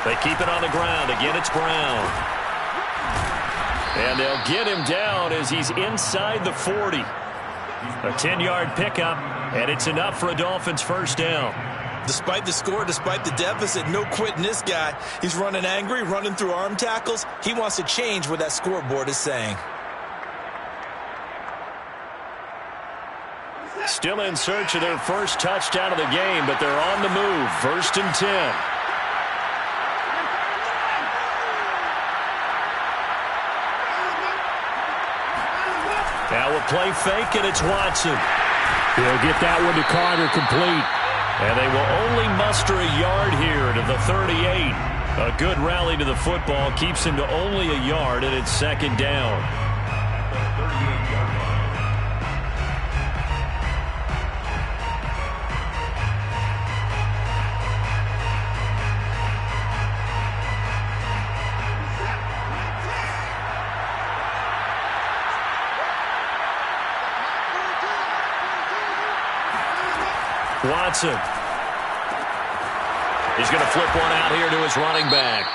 They keep it on the ground. Again, it's Brown. And they'll get him down as he's inside the 40. A 10-yard pickup, and it's enough for a Dolphins first down. Despite the score, despite the deficit, no quitting this guy. He's running angry, running through arm tackles. He wants to change what that scoreboard is saying. Still in search of their first touchdown of the game, but they're on the move. 1st and 10. Now a play fake, and it's Watson. He'll get that one to Carter complete. And they will only muster a yard here to the 38. A good rally to the football keeps him to only a yard, and it's 2nd down. The 38-yard line. Watson. He's going to flip one out here to his running back.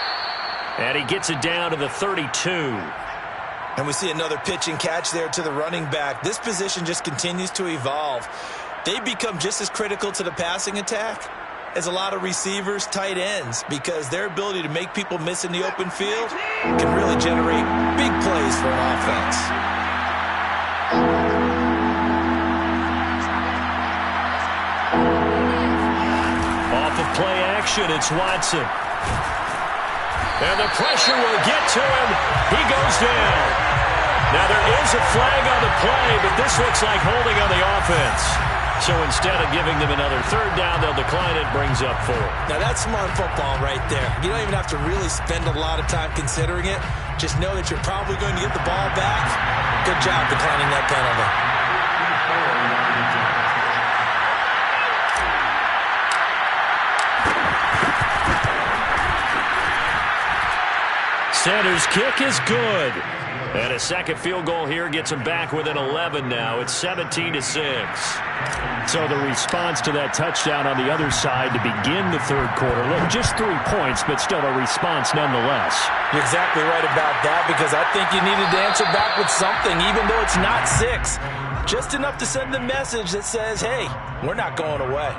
And he gets it down to the 32. And we see another pitch and catch there to the running back. This position just continues to evolve. They become just as critical to the passing attack as a lot of receivers, tight ends, because their ability to make people miss in the open field can really generate big plays for an offense. Play action, it's Watson. And the pressure will get to him. He goes down. Now there is a flag on the play, but this looks like holding on the offense. So instead of giving them another 3rd down, they'll decline it, brings up 4. Now that's smart football right there. You don't even have to really spend a lot of time considering it. Just know that you're probably going to get the ball back. Good job declining that penalty. Center's kick is good. And a second field goal here gets them back within 11 now. It's 17-6. So the response to that touchdown on the other side to begin the third quarter. Look, just 3 points, but still a response nonetheless. You're exactly right about that, because I think you needed to answer back with something, even though it's not 6. Just enough to send the message that says, hey, we're not going away.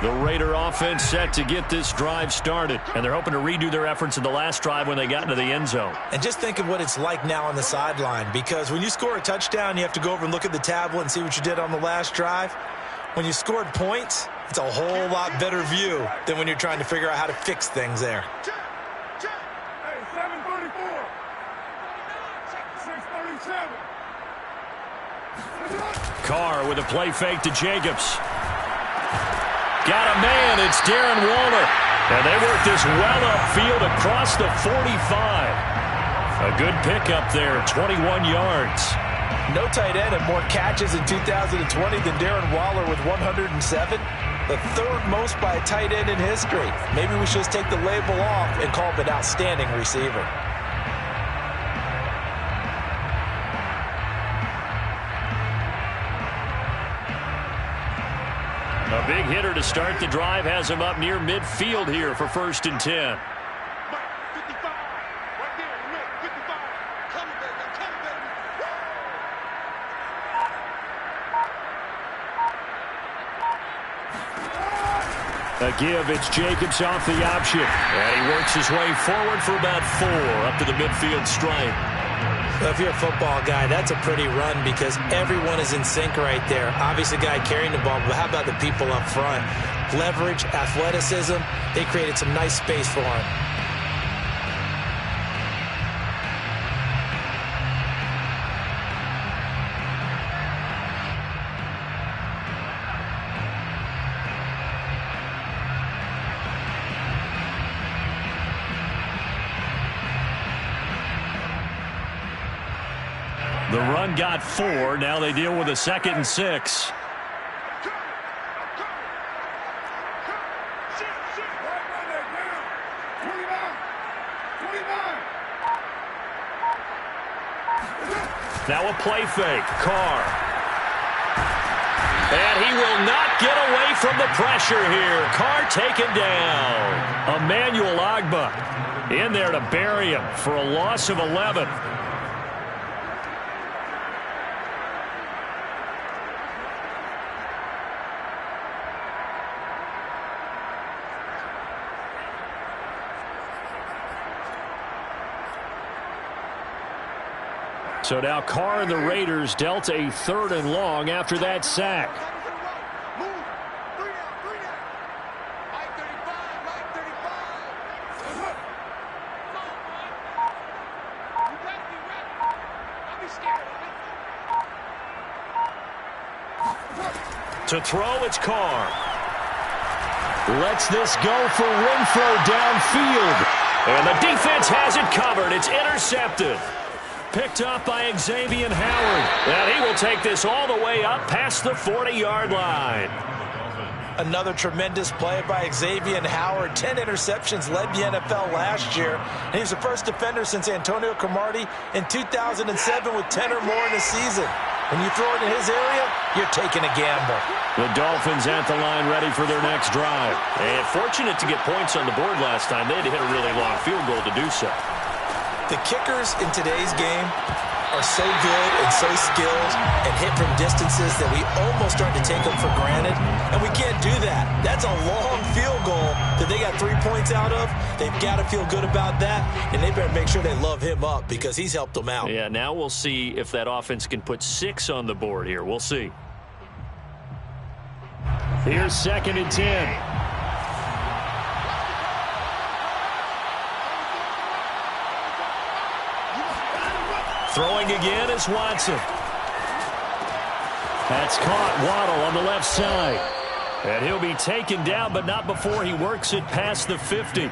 The Raider offense set to get this drive started, and they're hoping to redo their efforts in the last drive when they got into the end zone. And just think of what it's like now on the sideline, because when you score a touchdown, you have to go over and look at the tablet and see what you did on the last drive. When you scored points, it's a whole lot better view than when you're trying to figure out how to fix things there. Hey, 734. 637. Carr with a play fake to Jacobs. Got a man. It's Darren Waller. And they work this well upfield across the 45. A good pickup there, 21 yards. No tight end had more catches in 2020 than Darren Waller with 107. The third most by a tight end in history. Maybe we should just take the label off and call him an outstanding receiver. A big hitter to start the drive has him up near midfield here for 1st and 10. 55. Right there, 55. Coming, baby. I'm coming, baby. A give, it's Jacobs off the option. And he works his way forward for about 4 up to the midfield stripe. Well, if you're a football guy, that's a pretty run, because everyone is in sync right there. Obviously, the guy carrying the ball, but how about the people up front? Leverage, athleticism, they created some nice space for him. The run got 4. Now they deal with a 2nd and 6. Now a play fake. Carr. And he will not get away from the pressure here. Carr taken down. Emmanuel Ogbah in there to bury him for a loss of 11. So now Carr and the Raiders dealt a 3rd and long after that sack. Move. 3 down. Right 35. You better be ready. Don't be scared of it. To throw, it's Carr. Lets this go for Renfro downfield. And the defense has it covered. It's intercepted. Picked up by Xavier Howard. And he will take this all the way up past the 40-yard line. Another tremendous play by Xavier Howard. 10 interceptions, led the NFL last year. And he was the first defender since Antonio Cromartie in 2007 with 10 or more in a season. When you throw it in his area, you're taking a gamble. The Dolphins at the line ready for their next drive. And fortunate to get points on the board last time. They had to hit a really long field goal to do so. The kickers in today's game are so good and so skilled and hit from distances that we almost start to take them for granted. And we can't do that. That's a long field goal that they got 3 points out of. They've got to feel good about that, and they better make sure they love him up, because he's helped them out. Yeah, now we'll see if that offense can put 6 on the board here. We'll see. Here's 2nd and 10. Throwing again is Watson. That's caught. Waddle on the left side. And he'll be taken down, but not before he works it past the 50.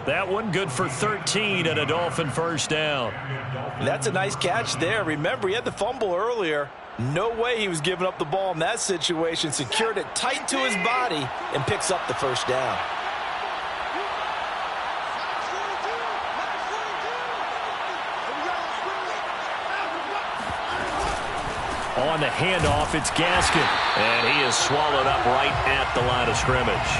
That one good for 13 and a Dolphin 1st down. That's a nice catch there. Remember, he had the fumble earlier. No way he was giving up the ball in that situation. Secured it tight to his body and picks up the first down. On the handoff, it's Gaskin. And he is swallowed up right at the line of scrimmage.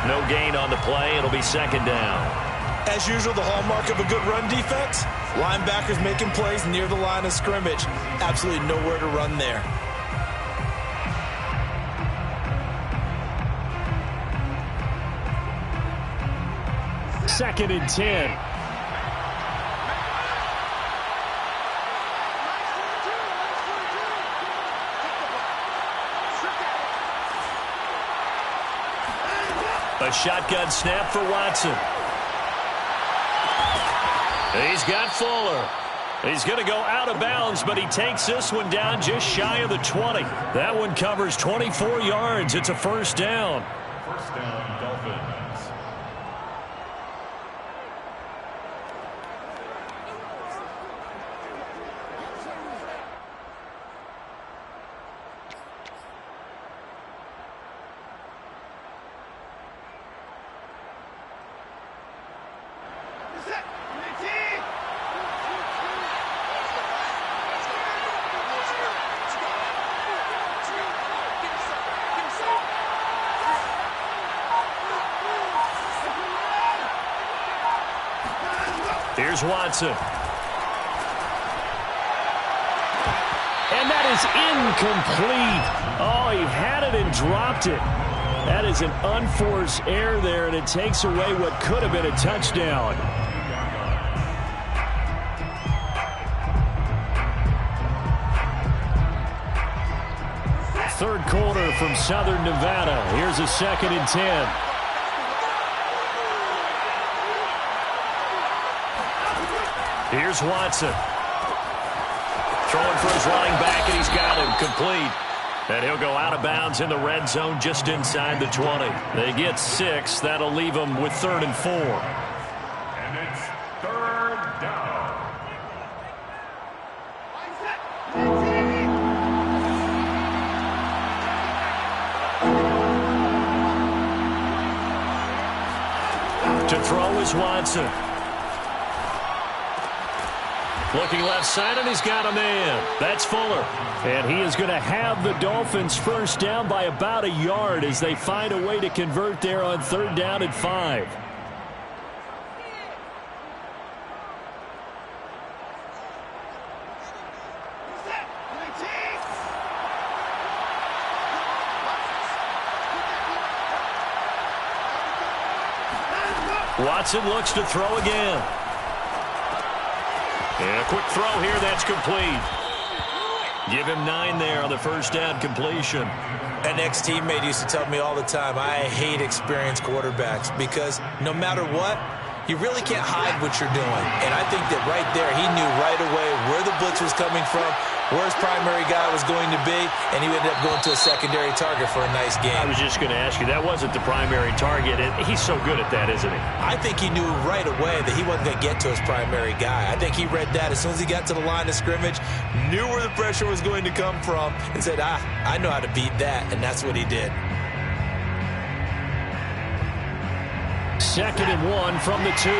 No gain on the play. It'll be second down. As usual, the hallmark of a good run defense, linebackers making plays near the line of scrimmage. Absolutely nowhere to run there. Second and 10. A shotgun snap for Watson. He's got Fuller. He's going to go out of bounds, but he takes this one down just shy of the 20. That one covers 24 yards. It's a first down. First down, Dolphins. Here's Watson. And that is incomplete. Oh, he had it and dropped it. That is an unforced error there, and it takes away what could have been a touchdown. Third quarter from Southern Nevada. Here's a second and 10. Here's Watson. Throwing for his running back, and he's got him complete. And he'll go out of bounds in the red zone just inside the 20. They get 6. That'll leave them with 3rd and 4. And it's 3rd down. To throw is Watson. Looking left side, and he's got a man. That's Fuller. And he is going to have the Dolphins first down by about a yard as they find a way to convert there on 3rd down and 5. Watson looks to throw again. And a quick throw here, that's complete. Give him 9 there on the first down completion. An ex-teammate used to tell me all the time, I hate experienced quarterbacks because no matter what, you really can't hide what you're doing. And I think that right there, he knew right away where the blitz was coming from, where his primary guy was going to be, and he ended up going to a secondary target for a nice game. I was just going to ask you, that wasn't the primary target. He's so good at that, isn't he? I think he knew right away that he wasn't going to get to his primary guy. I think he read that as soon as he got to the line of scrimmage, knew where the pressure was going to come from, and said, I know how to beat that, and that's what he did. 2nd and 1 from the 2.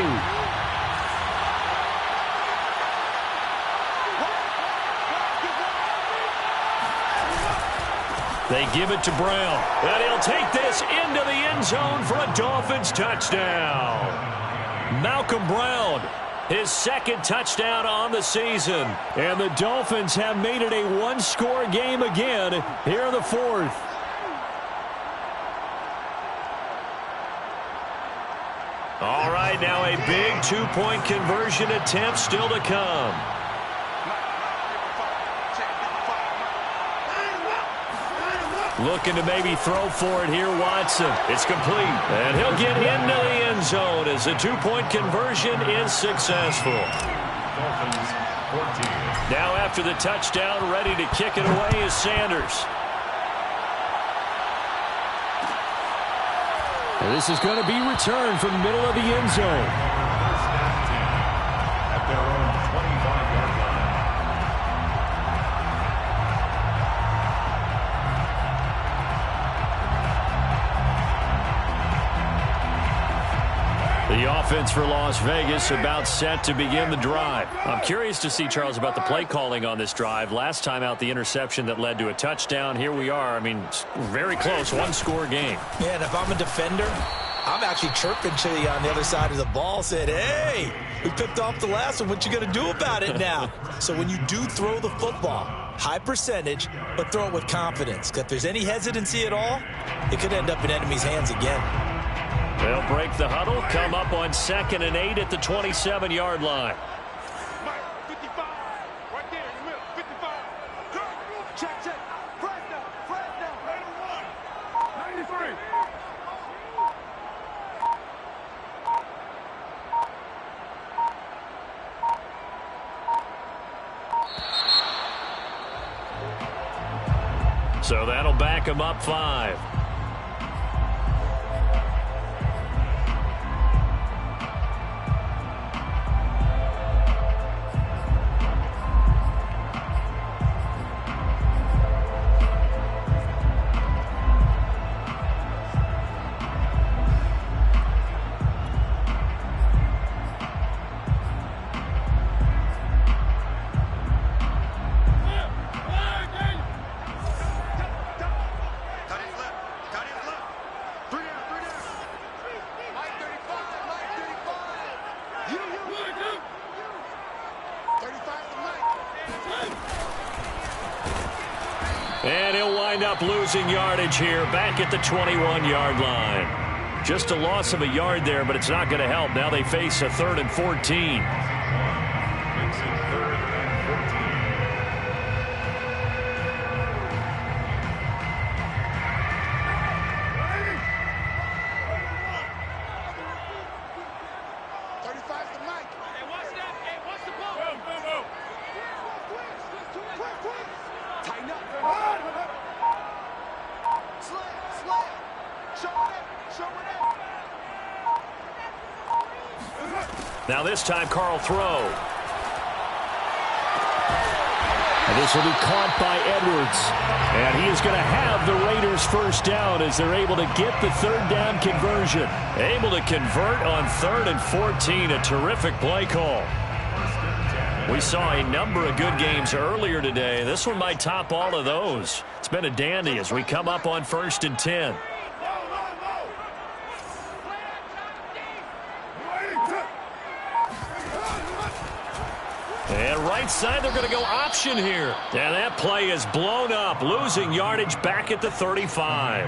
They give it to Brown. And he'll take this into the end zone for a Dolphins touchdown. Malcolm Brown, his 2nd touchdown on the season. And the Dolphins have made it a one-score game again here in the 4th. All right, now a big 2-point conversion attempt still to come. Looking to maybe throw for it here, Watson. It's complete. And he'll get into the end zone as a 2-point conversion is successful. Dolphins 14. Now after the touchdown, ready to kick it away is Sanders. And this is going to be returned from the middle of the end zone. First and 10 at their own 25-yard The offense for Las Vegas about set to begin the drive. I'm curious to see, Charles, about the play calling on this drive. Last time out, the interception that led to a touchdown. Here we are. I mean, very close, one-score game. Yeah, and if I'm a defender, I'm actually chirping to you on the other side of the ball, saying, hey, we picked off the last one. What you going to do about it now? So when you do throw the football, high percentage, but throw it with confidence. If there's any hesitancy at all, it could end up in enemy's hands again. They'll break the huddle, come up on 2nd and 8 at the 27-yard line. 55, right there in the middle, 55. Check, check. Flag down. 93. So that'll back him up 5. And he'll wind up losing yardage here back at the 21-yard line. Just a loss of a yard there, but it's not going to help. Now they face a 3rd and 14. Now this time, Carl throw. And this will be caught by Edwards. And he is going to have the Raiders first down as they're able to get the 3rd down conversion. Able to convert on 3rd and 14. A terrific play call. We saw a number of good games earlier today. This one might top all of those. It's been a dandy as we come up on 1st and 10. And right side, they're going to go option here. And that play is blown up, losing yardage back at the 35.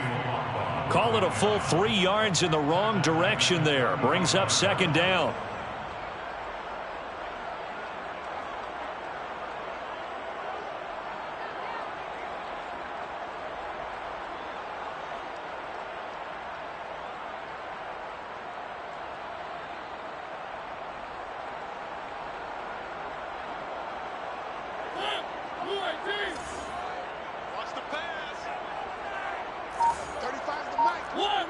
Call it a full 3 yards in the wrong direction there. Brings up 2nd down. Watch the pass. 35 to Mike. One.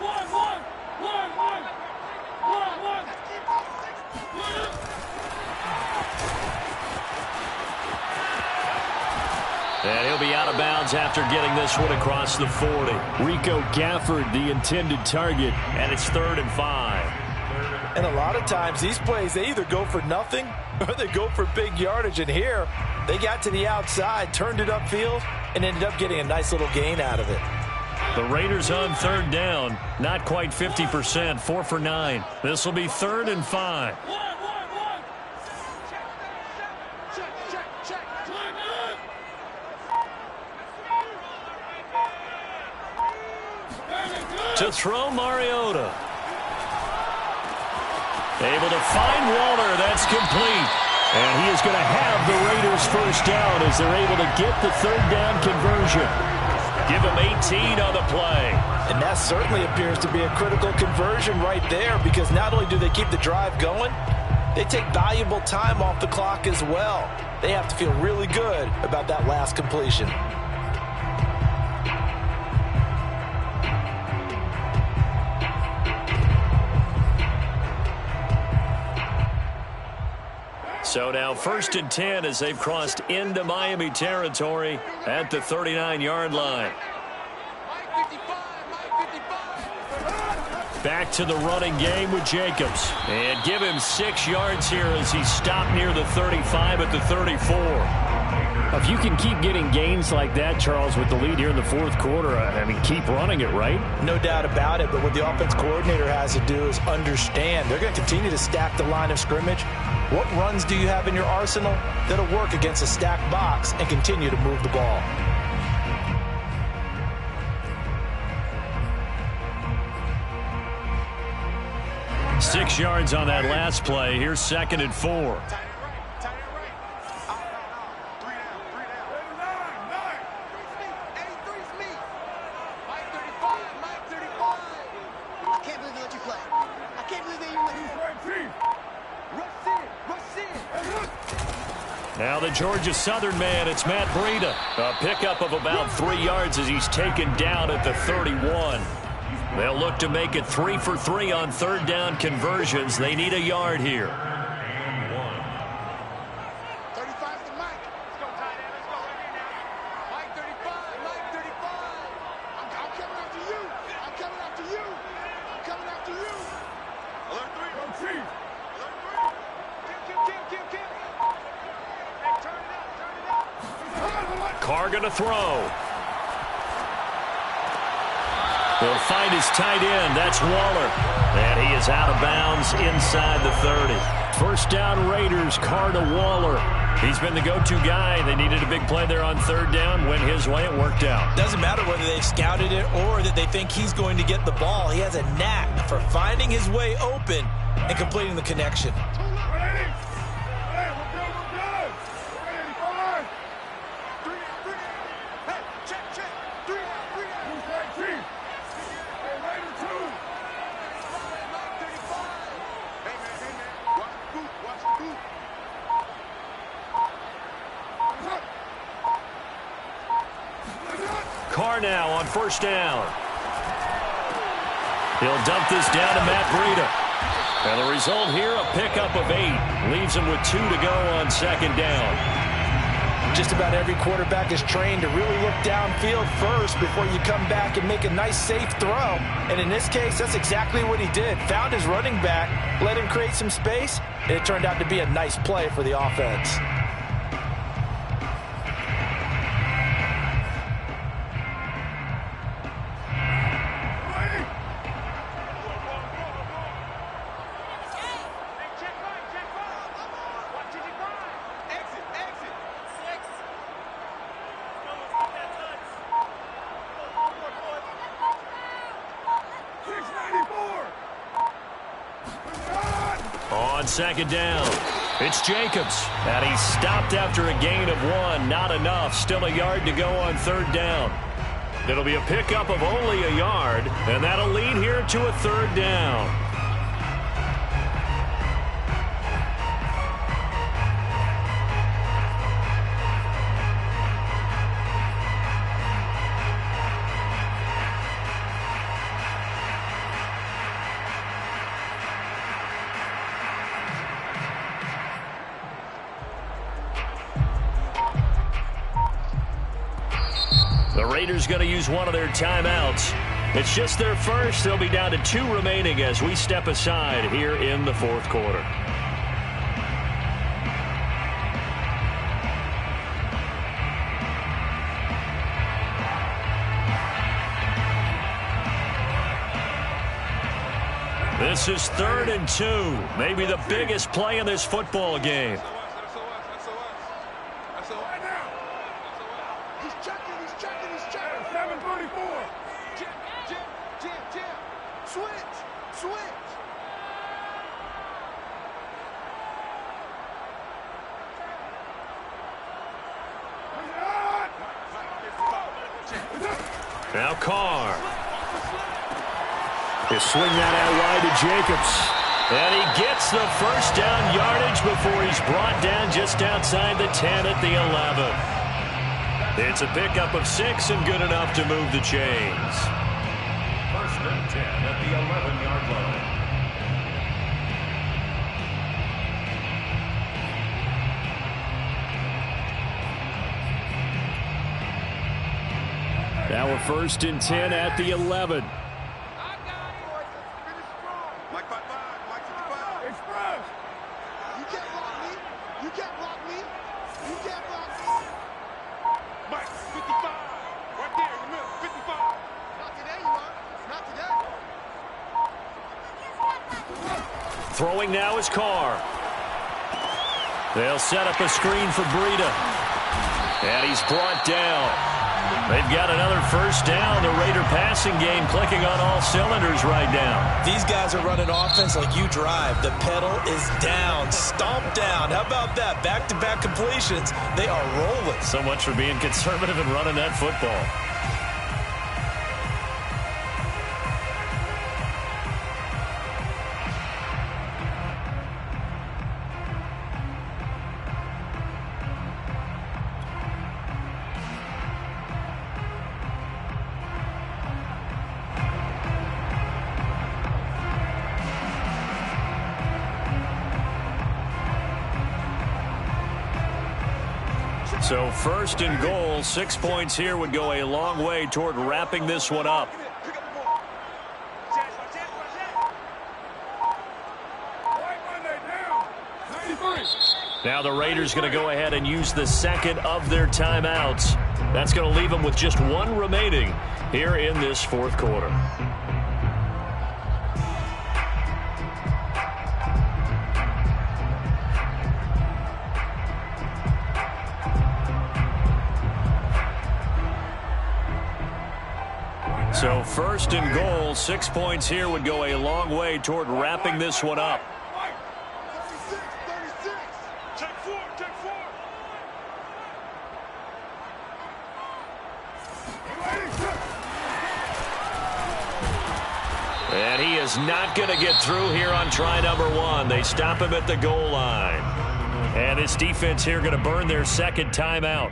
And he'll be out of bounds after getting this one across the 40. Rico Gafford, the intended target, and it's 3rd and 5. And a lot of times these plays, they either go for nothing or they go for big yardage. And here, they got to the outside, turned it upfield, and ended up getting a nice little gain out of it. The Raiders on 3rd down, not quite 50%, 4 for 9. This will be 3rd and 5. To throw, Mariota. Able to find Waller. That's complete. And he is going to have the Raiders first down as they're able to get the 3rd down conversion. Give him 18 on the play. And that certainly appears to be a critical conversion right there, because not only do they keep the drive going, they take valuable time off the clock as well. They have to feel really good about that last completion. So now 1st and 10 as they've crossed into Miami territory at the 39-yard line. Back to the running game with Jacobs. And give him 6 yards here as he stopped near the 35 at the 34. If you can keep getting gains like that, Charles, with the lead here in the fourth quarter, I mean, keep running it, right? No doubt about it, but what the offense coordinator has to do is understand. They're going to continue to stack the line of scrimmage. What runs do you have in your arsenal that'll work against a stacked box and continue to move the ball? Six yards on that last play. Here's 2nd and 4. Now the Georgia Southern man, it's Matt Breida. A pickup of about 3 yards as he's taken down at the 31. They'll look to make it 3 for 3 on 3rd down conversions. They need a yard here. 35's the Mike. Let's go, tight end. Let's go right here now. Mike 35. Mike 35. I'm coming after you. I'm coming after you. I'm coming after you. Alert 3. Go Chief. Alert 3. Kill. Hey, turn it up. Carr going to throw. He'll find his tight end. That's Waller. And he is out of bounds inside the 30. First down Raiders, Carr to Waller. He's been the go-to guy. They needed a big play there on 3rd down. Went his way. It worked out. Doesn't matter whether they scouted it or that they think he's going to get the ball. He has a knack for finding his way open and completing the connection. Carr now on 1st down. He'll dump this down to Matt Breida. And the result here, a pickup of 8. Leaves him with 2 to go on 2nd down. Just about every quarterback is trained to really look downfield first before you come back and make a nice, safe throw. And in this case, that's exactly what he did. Found his running back, let him create some space, and it turned out to be a nice play for the offense. On 2nd down, it's Jacobs. And he stopped after a gain of 1. Not enough. Still a yard to go on 3rd down. It'll be a pickup of only a yard, and that'll lead here to a 3rd down. The Raiders going to use one of their timeouts. It's just their first. They'll be down to 2 remaining as we step aside here in the 4th quarter. This is 3rd and 2. Maybe the biggest play in this football game. Now Carr. He'll swing that out wide to Jacobs. And he gets the 1st down yardage before he's brought down just outside the 10 at the 11. It's a pickup of 6 and good enough to move the chains. 1st and 10 at the 11-yard line. Now a 1st and 10 at the 11. Throwing now is Carr. They'll set up a screen for Breida. And he's brought down. They've got another first down. The Raider passing game clicking on all cylinders right now. These guys are running offense like you drive. The pedal is down, stomped down. How about that? Back-to-back completions. They are rolling. So much for being conservative and running that football. So first and goal, 6 points here would go a long way toward wrapping this one up. Now the Raiders going to go ahead and use the second of their timeouts. That's going to leave them with just one remaining here in this fourth quarter. So first and goal, 6 points here would go a long way toward wrapping this one up. And he is not going to get through here on try number one. They stop him at the goal line. And this defense here going to burn their second timeout.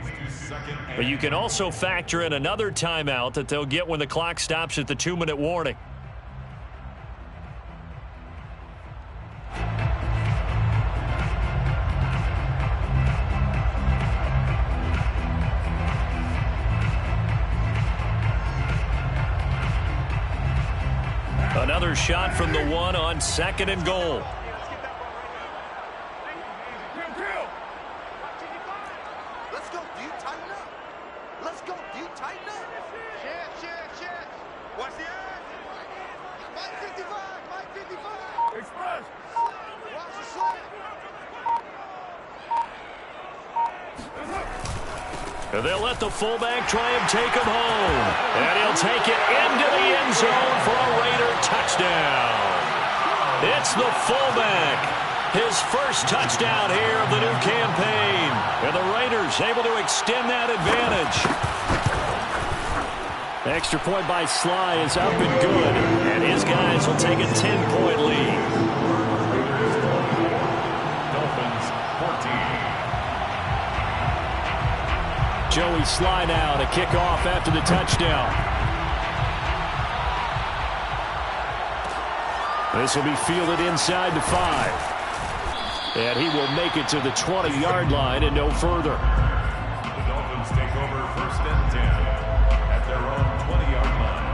But you can also factor in another timeout that they'll get when the clock stops at the 2-minute warning. Another shot from the one on second and goal. Let's go, dude. Tighten up. Let's go, dude. Tighten up. Shit. Watch the ass. Mike 55. Express. Watch the slant. And they'll let the fullback try and take him home. And he'll take it into the end zone for a Raider touchdown. It's the fullback. His first touchdown here of the new campaign. And the Raiders able to extend that advantage. Extra point by Sly is up and good. And his guys will take a 10-point lead. Dolphins 14. Joey Sly now to kick off after the touchdown. This will be fielded inside the 5. And he will make it to the 20-yard line and no further. The Dolphins take over first and 10 at their own 20-yard line.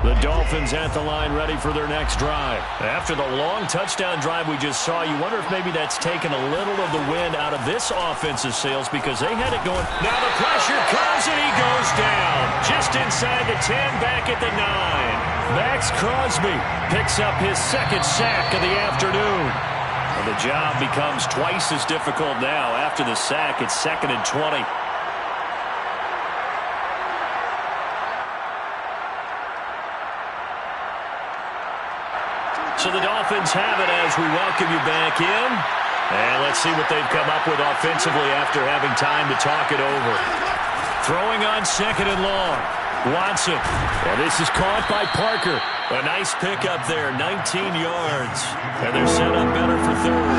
The Dolphins at the line ready for their next drive. After the long touchdown drive we just saw, you wonder if maybe that's taken a little of the wind out of this offensive sails because they had it going. Now the pressure comes and he goes down. Just inside the 10, back at the 9. Max Crosby picks up his second sack of the afternoon. And the job becomes twice as difficult now. After the sack, it's 2nd and 20. So the Dolphins have it as we welcome you back in. And let's see what they've come up with offensively after having time to talk it over. Throwing on 2nd and long. Watson. And this is caught by Parker. A nice pickup there, 19 yards. And they're set up better for 3rd.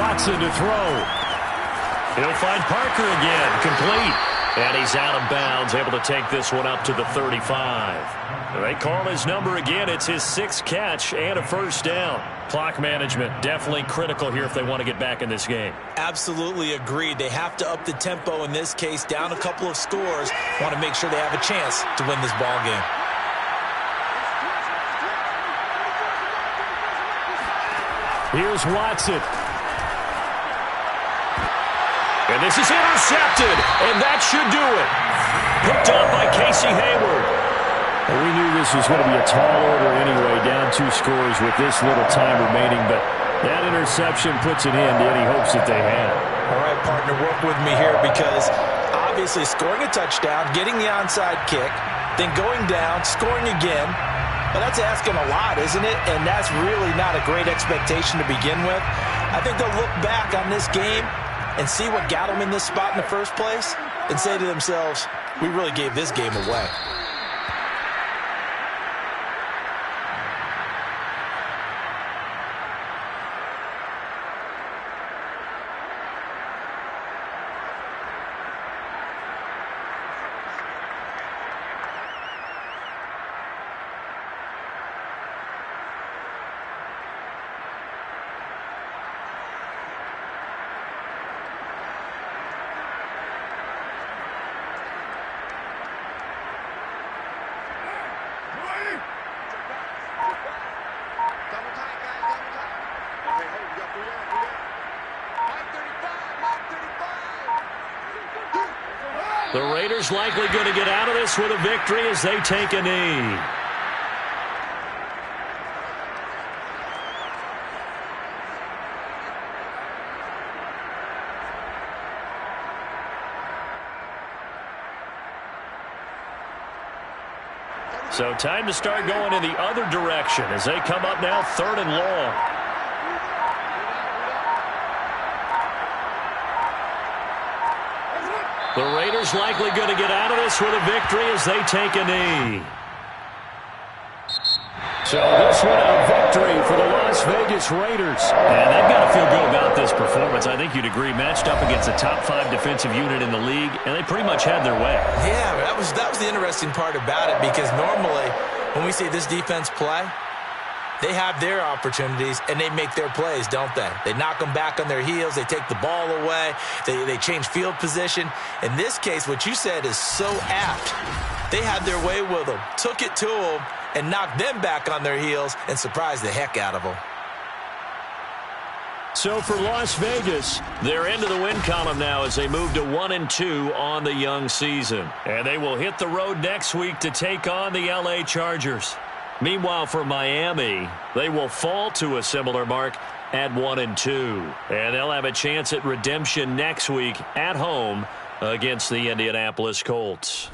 Watson to throw. He'll find Parker again. Complete. And he's out of bounds, able to take this one up to the 35. They call his number again. It's his 6th catch and a first down. Clock management definitely critical here if they want to get back in this game. Absolutely agreed. They have to up the tempo in this case, down a couple of scores. Want to make sure they have a chance to win this ball game. Here's Watson. And this is intercepted, and that should do it. Picked up by Casey Hayward. Well, we knew this was going to be a tall order anyway, down 2 scores with this little time remaining, but that interception puts an end to any hopes that they had. All right, partner, work with me here because obviously scoring a touchdown, getting the onside kick, then going down, scoring again. But that's asking a lot, isn't it? And that's really not a great expectation to begin with. I think they'll look back on this game and see what got them in this spot in the first place and say to themselves, we really gave this game away. The Raiders likely going to get out of this with a victory as they take a knee. So time to start going in the other direction as they come up now 3rd and long. The Raiders likely going to get out of this with a victory as they take a knee. So this one a victory for the Las Vegas Raiders. And they've got to feel good about this performance. I think you'd agree, matched up against a top 5 defensive unit in the league, and they pretty much had their way. Yeah, that was the interesting part about it because normally when we see this defense play, they have their opportunities, and they make their plays, don't they? They knock them back on their heels. They take the ball away. They change field position. In this case, what you said is so apt. They had their way with them, took it to them, and knocked them back on their heels and surprised the heck out of them. So for Las Vegas, they're into the win column now as they move to 1-2 on the young season. And they will hit the road next week to take on the LA Chargers. Meanwhile, for Miami, they will fall to a similar mark at 1-2. And they'll have a chance at redemption next week at home against the Indianapolis Colts.